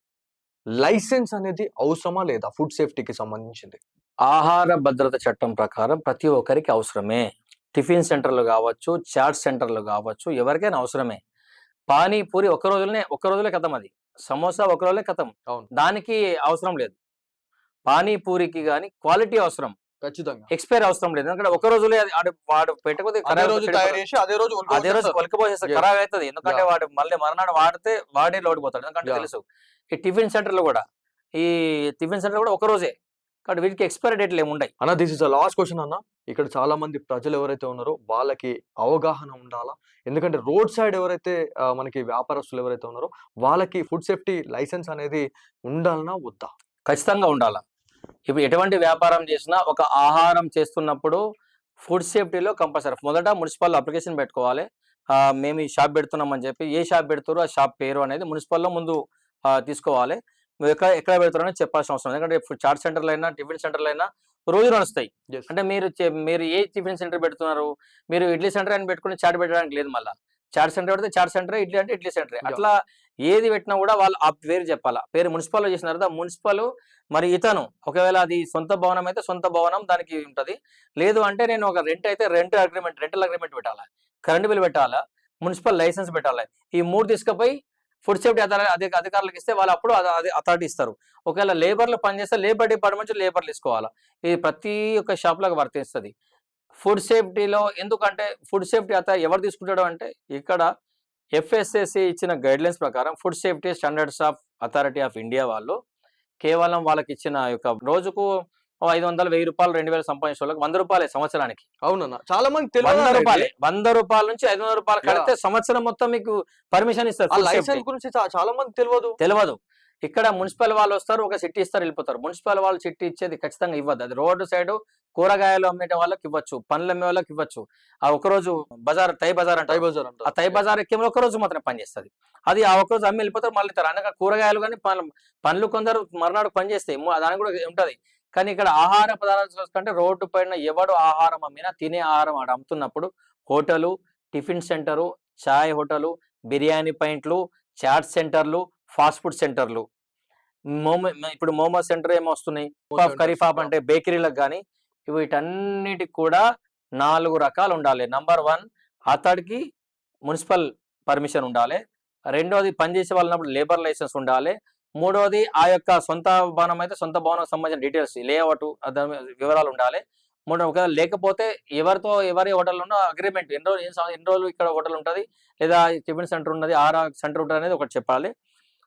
లైసెన్స్ అనేది అవసరమా లేదా? ఫుడ్ సేఫ్టీకి సంబంధించింది ఆహార భద్రత చట్టం ప్రకారం ప్రతి ఒక్కరికి అవసరమే. టిఫిన్ సెంటర్లు కావచ్చు, చాట్ సెంటర్లు కావచ్చు, ఎవరికైనా అవసరమే. పానీపూరి ఒక్క రోజులే కథం. అది సమోసా ఒక రోజులే కథం. అవును. దానికి అవసరం లేదు. పానీపూరికి కానీ క్వాలిటీ అవసరం. ఖచ్చితంగా ఎక్స్పైర్ అవసరం లేదు. ఎందుకంటే ఒక రోజులే వాడు పెట్టకపోతే అదే రోజు తయారు చేసి అదే రోజు అదే రోజు ఒలికిపోసేస్తారు, Yes. ఖరాబ్ అవుతుంది. ఎందుకంటే Yeah. వాడు మళ్ళీ మర్నాడు వాడితే వాడే లోడిపోతాడు. ఎందుకంటే Yeah. తెలుసు ఈ టిఫిన్ సెంటర్లు కూడా ఒక రోజే, కాబట్టి వీటికి ఎక్స్పైరీ డేట్లు ఏమి ఉండయి. అన్న దిస్ ఇస్ లాస్ట్ క్వశ్చన్ అన్న. ఇక్కడ చాలా మంది ప్రజలు ఎవరైతే ఉన్నారో వాళ్ళకి అవగాహన ఉండాలా. ఎందుకంటే రోడ్ సైడ్ ఎవరైతే మనకి వ్యాపారస్తులు ఎవరైతే ఉన్నారో వాళ్ళకి ఫుడ్ సేఫ్టీ లైసెన్స్ అనేది ఉండాలనా వద్దా? ఖచ్చితంగా ఉండాలా. ఇప్పుడు ఎటువంటి వ్యాపారం చేసినా ఒక ఆహారం చేస్తున్నప్పుడు ఫుడ్ సేఫ్టీలో కంపల్సరీ మొదట మున్సిపల్ అప్లికేషన్ పెట్టుకోవాలి. మేము ఈ షాప్ పెడుతున్నామని చెప్పి, ఏ షాప్ పెడుతారో ఆ షాప్ పేరు అనేది మున్సిపల్లో ముందు తీసుకోవాలి. మీరు ఎక్కడ పెడతారని చెప్పాల్సిన అవసరం లేదు. ఎందుకంటే చాట్ సెంటర్లు అయినా టిఫిన్ సెంటర్లు అయినా రోజు నడుస్తాయి. Yes. అంటే మీరు ఏ టిఫిన్ సెంటర్ పెడుతున్నారు, మీరు ఇడ్లీ సెంటర్ అని పెట్టుకుని చాట్ పెట్టడానికి లేదు. మళ్ళీ చాట్ సెంటర్ పెడితే చాట్ సెంటర్, ఇడ్లీ అంటే ఇడ్లీ సెంటర్. Yeah. అట్లా ఏది పెట్టినా కూడా వాళ్ళు ఆ పేరు చెప్పాలా. పేరు మున్సిపల్లో చేసిన తర్వాత మున్సిపల్ మరి ఇతను ఒకవేళ అది సొంత భవనం అయితే సొంత భవనం దానికి ఉంటది. లేదు అంటే నేను ఒక రెంటల్ అగ్రిమెంట్ పెట్టాలా, కరెంట్ బిల్ పెట్టాలా, మున్సిపల్ లైసెన్స్ పెట్టాలి. ఈ 3 తీసుకుపోయి ఫుడ్ సేఫ్టీ అధికారులకు ఇస్తే వాళ్ళు అప్పుడు అథారిటీ ఇస్తారు. ఒకవేళ లేబర్లు పనిచేస్తే లేబర్ డిపార్ట్మెంట్ లేబర్లు తీసుకోవాలా. ఇది ప్రతి ఒక్క షాప్లకు వర్తిస్తుంది. ఫుడ్ సేఫ్టీలో ఎందుకంటే ఫుడ్ సేఫ్టీ ఎవరు తీసుకుంటాడు అంటే ఇక్కడ FSSAI ఇచ్చిన గైడ్లైన్స్ ప్రకారం food safety standards of authority of India వాళ్ళు కేవలం వాళ్ళకి ఇచ్చిన యొక్క రోజుకు 500, 1000 రూపాయలు, 2000 సంపాదించే వాళ్ళకి 100 రూపాయలే సంవత్సరానికి. అవునన్నా చాలా మంది 100 రూపాయలే, 100 రూపాయల నుంచి 500 రూపాయలు కడితే సంవత్సరం మొత్తం మీకు పర్మిషన్ ఇస్తారు. food safety. లైసెన్స్ గురించి చాలా మంది తెలియదు. ఇక్కడ మున్సిపల్ వాళ్ళు వస్తారు, ఒక చిట్టి ఇస్తారు, వెళ్ళిపోతారు. మున్సిపల్ వాళ్ళు చిట్టి ఇచ్చేది ఖచ్చితంగా ఇవ్వద్దు. అది రోడ్డు సైడ్ కూరగాయలు అమ్మేట వాళ్ళకి ఇవ్వచ్చు, పండ్లు అమ్మే వాళ్ళకి ఇవ్వచ్చు. ఆ ఒకరోజు బజార్ తై బజార్ అంటారు. ఆ తై బజార్ ఎక్కేమో ఒక రోజు మాత్రమే పనిచేస్తుంది. అది ఆ ఒక్కరోజు అమ్మి వెళ్ళిపోతారు, మళ్ళీ ఇస్తారు. అనగా కూరగాయలు కానీ పండ్లు కొందరు మర్నాడు పనిచేస్తాయి, దానికి కూడా ఉంటది. కానీ ఇక్కడ ఆహార పదార్థాలు చూసుకుంటే రోడ్డు పైన ఎవడు ఆహారం అమ్మినా, తినే ఆహారం ఆడ అమ్ముతున్నప్పుడు హోటలు, టిఫిన్ సెంటరు, చాయ్ హోటలు, బిర్యానీ పాయింట్లు, చాట్ సెంటర్లు, ఫాస్ట్ ఫుడ్ సెంటర్లు, ఇప్పుడు మోమో సెంటర్ ఏమో వస్తున్నాయి, కరీఫాబ్ అంటే బేకరీలకు కానీ, వీటన్నిటికి కూడా 4 రకాలు ఉండాలి. నంబర్ 1 అతడికి మున్సిపల్ పర్మిషన్ ఉండాలి. రెండోది పనిచేసే వాళ్ళప్పుడు లేబర్ లైసెన్స్ ఉండాలి. మూడోది ఆ యొక్క సొంత భవనం అయితే సొంత భవనం సంబంధించిన డీటెయిల్స్, లేఅవుట్ వివరాలు ఉండాలి. ఒకవేళ లేకపోతే ఎవరి హోటల్ ఉన్న అగ్రిమెంట్ ఎన్ని రోజులు ఇక్కడ హోటల్ ఉంటుంది, లేదా టిఫిన్ సెంటర్ ఉన్నది, సెంటర్ ఉంటుంది అనేది ఒకటి చెప్పాలి.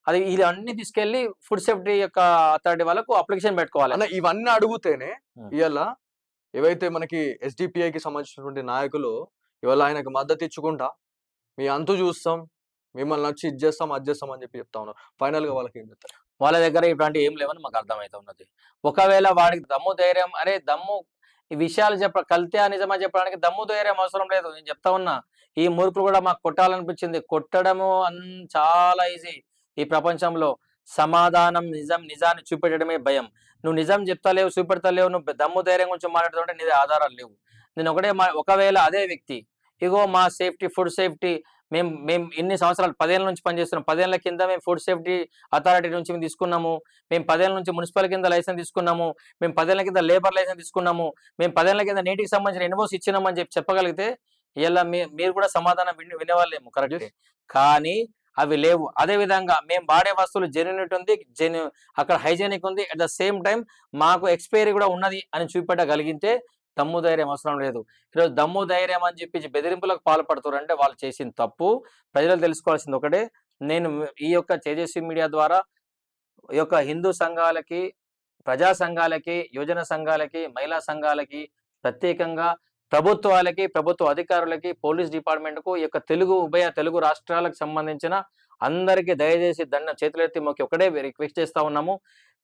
అది ఇది అన్ని తీసుకెళ్లి ఫుడ్ సేఫ్టీ యొక్క అథారిటీ వాళ్ళకు అప్లికేషన్ పెట్టుకోవాలి. అన్న ఇవన్నీ అడిగితేనే ఇవాళ ఏవైతే మనకి SDPIకి సంబంధించినటువంటి నాయకులు ఇవాళ ఆయనకు మద్దతు ఇచ్చుకుంటా మీ అంతు చూస్తాం, మిమ్మల్ని వచ్చి ఇది చేస్తాం అది చేస్తాం అని చెప్తా ఉన్నారు. ఫైనల్ గా వాళ్ళకి ఏం చెప్తారు? వాళ్ళ దగ్గర ఇట్లాంటి ఏం లేవని మాకు అర్థమైతే ఉన్నది. ఒకవేళ వాడికి దమ్ము ధైర్యం, ఈ విషయాలు కల్తీ నిజమా చెప్పడానికి దమ్ము ధైర్యం అవసరం లేదు. నేను చెప్తా ఉన్నా, ఈ మూర్ఖులు కూడా మాకు కొట్టాలనిపించింది. కొట్టడము చాలా ఈజీ. ఈ ప్రపంచంలో సమాధానం నిజాన్ని చూపెట్టడమే భయం. నువ్వు నిజం చెప్తలేవు, చూపెడతలేవు, నువ్వు దమ్ము ధైర్యం గురించి మాట్లాడుతుంటే నీ ఆధారాలు లేవు. నేను ఒకవేళ అదే వ్యక్తి ఇగో మా సేఫ్టీ ఫుడ్ సేఫ్టీ మేము ఇన్ని సంవత్సరాలు 10 ఏళ్ళ నుంచి పనిచేస్తున్నాం, 10 ఏళ్ల కింద మేము ఫుడ్ సేఫ్టీ అథారిటీ నుంచి మేము తీసుకున్నాము, మేము 10 ఏళ్ళ నుంచి మున్సిపల్ కింద లైసెన్స్ తీసుకున్నాము, మేము 10 ఏళ్ల కింద లేబర్ లైసెన్స్ తీసుకున్నాము, మేము 10 ఏళ్ల కింద నీటికి సంబంధించిన ఎన్ఓసి ఇచ్చినామని చెప్పగలిగితే ఇలా మీరు కూడా సమాధానం వినేవాళ్ళేమో, కరెక్ట్. కానీ అవి లేవు. అదే విధంగా మేము వాడే వస్తువులు జెన్యూనిటీ ఉంది, అక్కడ హైజీనిక్ ఉంది, అట్ ద సేమ్ టైం మాకు ఎక్స్పైరీ కూడా ఉన్నది అని చూపెట్టగలిగితే దమ్ము ధైర్యం అవసరం లేదు. ఈరోజు దమ్ము ధైర్యం అని చెప్పి బెదిరింపులకు పాల్పడుతారంటే వాళ్ళు చేసిన తప్పు. ప్రజలు తెలుసుకోవాల్సింది ఒకటే, నేను ఈ యొక్క తేజస్వి మీడియా ద్వారా ఈ యొక్క హిందూ సంఘాలకి, ప్రజా సంఘాలకి, యువజన సంఘాలకి, మహిళా సంఘాలకి, ప్రత్యేకంగా ప్రభుత్వాలకి, ప్రభుత్వ అధికారులకి, పోలీస్ డిపార్ట్మెంట్కు, ఈ యొక్క ఉభయ తెలుగు రాష్ట్రాలకు సంబంధించిన అందరికీ దయచేసి చేతులెత్తి మొక్కి ఒకటే రిక్వెస్ట్ చేస్తా ఉన్నాము.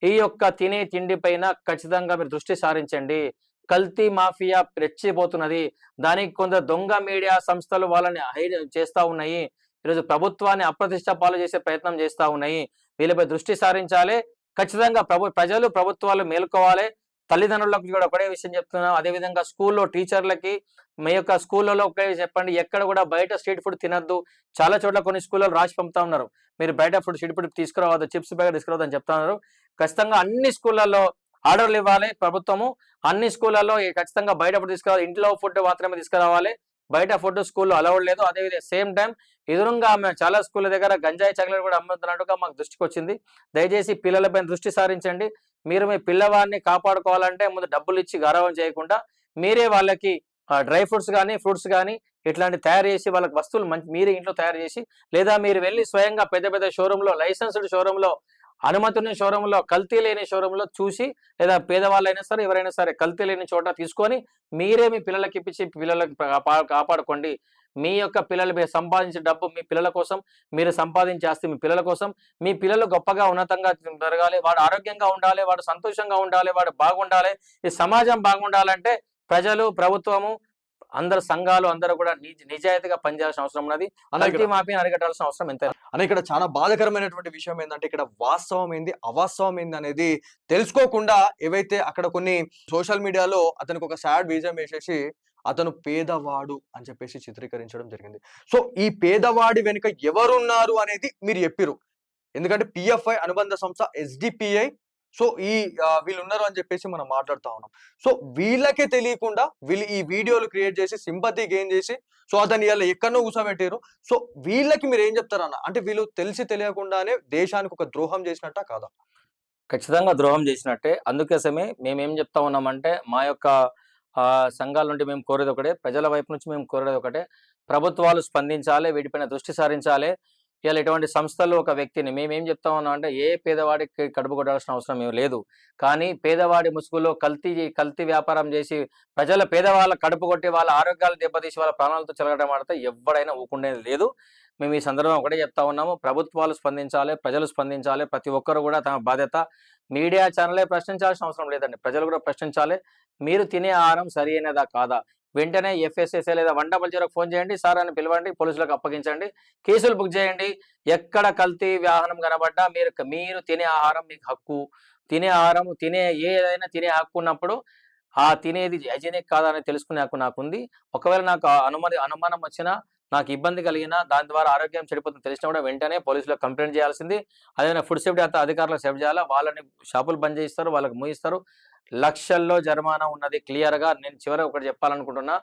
ఈ యొక్క తినే తిండి పైన ఖచ్చితంగా మీరు దృష్టి సారించండి. కల్తీ మాఫియా రెచ్చిపోతున్నది. దానికి కొందరు దొంగ మీడియా సంస్థలు వాళ్ళని హైడ్ చేస్తా ఉన్నాయి. ఈరోజు ప్రభుత్వాన్ని అప్రతిష్ట పాలు చేసే ప్రయత్నం చేస్తా ఉన్నాయి. వీళ్ళపై దృష్టి సారించాలి. ఖచ్చితంగా ప్రజలు ప్రభుత్వాలు మేల్కోవాలి. తల్లిదండ్రులకు కూడా ఒకటే విషయం చెప్తున్నాం. అదేవిధంగా స్కూల్లో టీచర్లకి మీ యొక్క స్కూళ్ళలో ఒకటే చెప్పండి, ఎక్కడ కూడా బయట స్ట్రీట్ ఫుడ్ తినద్దు. చాలా చోట్ల కొన్ని స్కూళ్ళలో రాసి పంపుతా ఉన్నారు, మీరు బయట స్ట్రీట్ ఫుడ్ తీసుకురావద్దు, చిప్స్ బ్యాగ్ తీసుకురావద్దు అని చెప్తా ఉన్నారు. ఖచ్చితంగా అన్ని స్కూళ్ళల్లో ఆర్డర్లు ఇవ్వాలి ప్రభుత్వము. అన్ని స్కూళ్ళల్లో ఖచ్చితంగా బయట ఫుడ్ తీసుకురావాలి, ఇంట్లో ఫుడ్ మాత్రమే తీసుకురావాలి. బయట ఫుడ్ స్కూల్లో అలౌడ్ లేదు. అదేవిధంగా సేమ్ టైం ఎదురుగా చాలా స్కూళ్ళ దగ్గర గంజాయి చగలలు కూడా అమ్ముతున్నట్టుగా మాకు దృష్టికి వచ్చింది. దయచేసి పిల్లలపైన దృష్టి సారించండి. మీరు మీ పిల్లవాడిని కాపాడుకోవాలంటే ముందు డబ్బులు ఇచ్చి గౌరవం చేయకుండా మీరే వాళ్ళకి డ్రై ఫ్రూట్స్ కానీ ఫ్రూట్స్ కానీ ఇట్లాంటి తయారు చేసి వాళ్ళకి వస్తువులు మీరే ఇంట్లో తయారు చేసి, లేదా మీరు వెళ్ళి స్వయంగా పెద్ద పెద్ద షోరూంలో, లైసెన్స్డ్ షోరూంలో, అనుమతి ఉన్న షోరూంలో, కల్తీ లేని షోరూంలో చూసి, లేదా పేదవాళ్ళైనా సరే ఎవరైనా సరే కల్తీ లేని చోట తీసుకొని మీరే మీ పిల్లలకి ఇప్పించి పిల్లలకి కాపాడుకోండి. మీ యొక్క పిల్లలు మీరు సంపాదించే డబ్బు మీ పిల్లల కోసం, మీరు సంపాదించే ఆస్తి మీ పిల్లల కోసం. మీ పిల్లలు గొప్పగా ఉన్నతంగా పెరగాలి, వాడు ఆరోగ్యంగా ఉండాలి, వాడు సంతోషంగా ఉండాలి, వాడు బాగుండాలి. ఈ సమాజం బాగుండాలంటే ప్రజలు, ప్రభుత్వము, అందరు సంఘాలు అందరూ కూడా నిజాయితీగా పనిచేయాల్సిన అవసరం ఉన్నది. కల్తీ మాఫియాని అరికట్టాల్సిన అవసరం ఎంత. అని ఇక్కడ చాలా బాధాకరమైనటువంటి విషయం ఏంటంటే ఇక్కడ వాస్తవం ఏంది అవాస్తవం ఏంది అనేది తెలుసుకోకుండా ఏవైతే అక్కడ కొన్ని సోషల్ మీడియాలో అతనికి ఒక సాడ్ బీజం వేసేసి అతను పేదవాడు అని చెప్పేసి చిత్రీకరించడం జరిగింది. సో ఈ పేదవాడి వెనుక ఎవరున్నారు అనేది మీరు చెప్పిరు. ఎందుకంటే పిఎఫ్ఐ అనుబంధ సంస్థ ఎస్డిపిఐ సో ఈ వీళ్ళు ఉన్నారు అని చెప్పేసి మనం మాట్లాడుతా ఉన్నాం. సో వీళ్ళకే తెలియకుండా వీళ్ళు ఈ వీడియోలు క్రియేట్ చేసి సింపతి గెయిన్ చేసి సో అతన్ని ఇలా ఎక్కడో కూర్చోబెట్టారు. సో వీళ్ళకి మీరు ఏం చెప్తారన్న? అంటే వీళ్ళు తెలిసి తెలియకుండానే దేశానికి ఒక ద్రోహం చేసినట్ట కాదా? ఖచ్చితంగా ద్రోహం చేసినట్టే. అందుకోసమే మేమేం చెప్తా ఉన్నామంటే మా యొక్క సంఘాల నుండి మేము కోరేది ఒకటే, ప్రజల వైపు నుంచి మేము కోరేది ఒకటే, ప్రభుత్వాలు స్పందించాలి, వీటిపైన దృష్టి సారించాలి. ఇవాళ ఇటువంటి సంస్థలు ఒక వ్యక్తిని మేమేం చెప్తా ఉన్నాం అంటే ఏ పేదవాడికి కడుపు కొట్టాల్సిన అవసరం ఏమి లేదు. కానీ పేదవాడి ముసుగులో కల్తీ వ్యాపారం చేసి పేదవాళ్ళ కడుపు కొట్టి వాళ్ళ ఆరోగ్యాలు దెబ్బతీసి వాళ్ళ ప్రాణాలతో చెలగడం ఆడితే ఎవడైనా ఊకుండేది లేదు. మేము ఈ సందర్భం ఒకటే చెప్తా ఉన్నాము, ప్రభుత్వాలు స్పందించాలి, ప్రజలు స్పందించాలి. ప్రతి ఒక్కరు కూడా తమ బాధ్యత. మీడియా ఛానలే ప్రశ్నించాల్సిన అవసరం లేదండి, ప్రజలు కూడా ప్రశ్నించాలి. మీరు తినే ఆహారం సరి అయినదా కాదా? వెంటనే FSSA లేదా 100 ఫోన్ చేయండి, సార్ అని పిలవండి, పోలీసులకు అప్పగించండి, కేసులు బుక్ చేయండి. ఎక్కడ కల్తీ వాహనం కనబడ్డా మీరు తినే ఆహారం మీకు హక్కు. తినే ఆహారం ఏదైనా తినే హక్కు ఉన్నప్పుడు ఆ తినేది హైజీనిక్ కాదా అని తెలుసుకునే హక్కు నాకుంది. ఒకవేళ నాకు అనుమానం వచ్చినా, నాకు ఇబ్బంది కలిగినా, దాని ద్వారా ఆరోగ్యం చెడిపోతుంది తెలిసినా కూడా వెంటనే పోలీసులకు కంప్లైంట్ చేయాల్సింది. అదేవిధంగా ఫుడ్ సేఫ్టీ అధికారులకు సేఫ్ చేయాలా, వాళ్ళని షాపులు బంద్ చేయిస్తారు, వాళ్ళకి మూయిస్తారు. లక్షల్లో జరిమానా ఉన్నది క్లియర్గా. నేను చివరి ఒకటి చెప్పాలనుకుంటున్నా,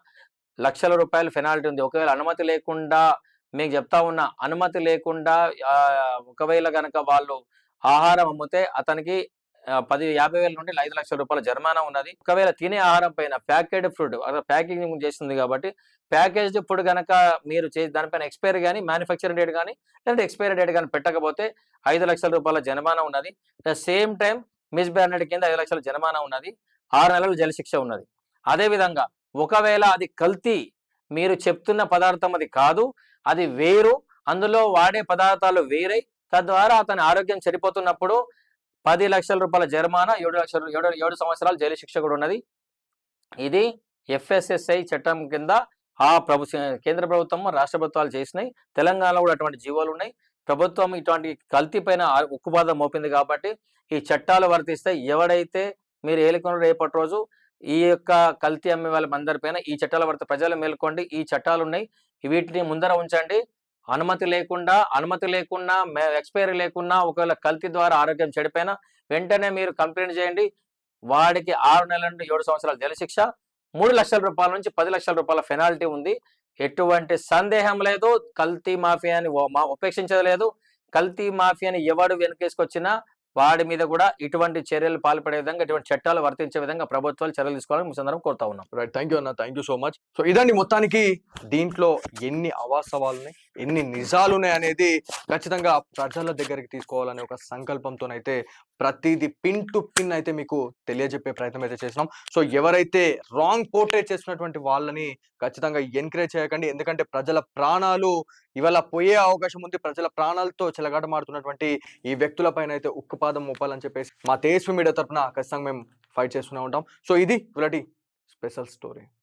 లక్షల రూపాయలు పెనాల్టీ ఉంది. ఒకవేళ అనుమతి లేకుండా, మీకు చెప్తా ఉన్నా, అనుమతి లేకుండా ఒకవేళ గనక వాళ్ళు ఆహారం అమ్మితే అతనికి 50,000 నుండి 5 లక్షల రూపాయల జరిమానా ఉన్నది. ఒకవేళ తినే ఆహారం పైన ప్యాకెడ్ ఫుడ్ ప్యాకింగ్ చేస్తుంది కాబట్టి ప్యాకేజ్డ్ ఫుడ్ కనుక మీరు దానిపైన ఎక్స్పైరీ కానీ, మ్యానుఫ్యాక్చరింగ్ డేట్ కానీ, లేదంటే ఎక్స్పైరీ డేట్ కానీ పెట్టకపోతే 5 లక్షల రూపాయల జరిమానా ఉన్నది. ద సేమ్ టైం మిస్బ్రాండెడ్ కింద 5 లక్షల జరిమానా ఉన్నది, 6 నెలల జైలు శిక్ష ఉన్నది. అదేవిధంగా ఒకవేళ అది కల్తీ, మీరు చెప్తున్న పదార్థం అది కాదు, అది వేరు, అందులో వాడే పదార్థాలు వేరే, తద్వారా అతని ఆరోగ్యం చెడిపోతున్నప్పుడు 10 లక్షల రూపాయల జరిమానా, 7 సంవత్సరాలు జైలు శిక్ష కూడా ఉన్నది. ఇది FSSI చట్టం కింద కేంద్ర ప్రభుత్వం, రాష్ట్ర ప్రభుత్వాలు చేసినాయి. తెలంగాణలో కూడా అటువంటి జీవోలు ఉన్నాయి. ప్రభుత్వం ఇటువంటి కల్తీ పైన ఉక్కుపాదం మోపింది కాబట్టి ఈ చట్టాలు వర్తిస్తాయి. ఎవడైతే మీరు ఏలుకొని రేపటి రోజు ఈ యొక్క కల్తీ అమ్మే వాళ్ళందరి పైన ఈ చట్టాలు వర్త ప్రజలు మేల్కోండి. ఈ చట్టాలు ఉన్నాయి, వీటిని ముందర ఉంచండి. అనుమతి లేకున్నా ఎక్స్పైరీ లేకున్నా ఒకవేళ కల్తీ ద్వారా ఆరోగ్యం చెడిపోయినా వెంటనే మీరు కంప్లైంట్ చేయండి. వాడికి 6 నెలల నుండి 7 సంవత్సరాల జైలు శిక్ష, 3 లక్షల రూపాయల నుంచి 10 లక్షల రూపాయల పెనాల్టీ ఉంది. ఎటువంటి సందేహం లేదు, కల్తీ మాఫియాని ఉపేక్షించదు లేదు. కల్తీ మాఫియాని ఎవడు వెనకేసుకొచ్చినా వాడి మీద కూడా ఇటువంటి చర్యలు పాల్పడే విధంగా, ఇటువంటి చట్టాలు వర్తించే విధంగా ప్రభుత్వాలు చర్యలు తీసుకోవాలని మీ సందర్భం కోరుతా ఉన్నాం. రైట్, థ్యాంక్ యూ అన్న, thank you so much. So ఇదండి మొత్తానికి దీంట్లో ఎన్ని అవాస్తవాలు ఉన్నాయి, ఎన్ని నిజాలు ఉన్నాయి అనేది ఖచ్చితంగా ప్రజల దగ్గరికి తీసుకోవాలనే ఒక సంకల్పంతోనైతే ప్రతిదీ పిన్ టు పిన్ అయితే మీకు తెలియజెప్పే ప్రయత్నం అయితే చేసినాం. సో ఎవరైతే రాంగ్ పోర్ట్రేట్ చేసినటువంటి వాళ్ళని ఖచ్చితంగా ఎంకరేజ్ చేయకండి. ఎందుకంటే ప్రజల ప్రాణాలు ఇవాళ పోయే అవకాశం ఉంది. ప్రజల ప్రాణాలతో చెలగాటమాడుతున్నటువంటి ఈ వ్యక్తుల పైన అయితే ఉక్కుపాదం మోపాలని చెప్పేసి మా తేజస్వి మీడియా తరఫున ఖచ్చితంగా మేము ఫైట్ చేస్తూనే ఉంటాం. సో ఇది ఇలాంటి స్పెషల్ స్టోరీ.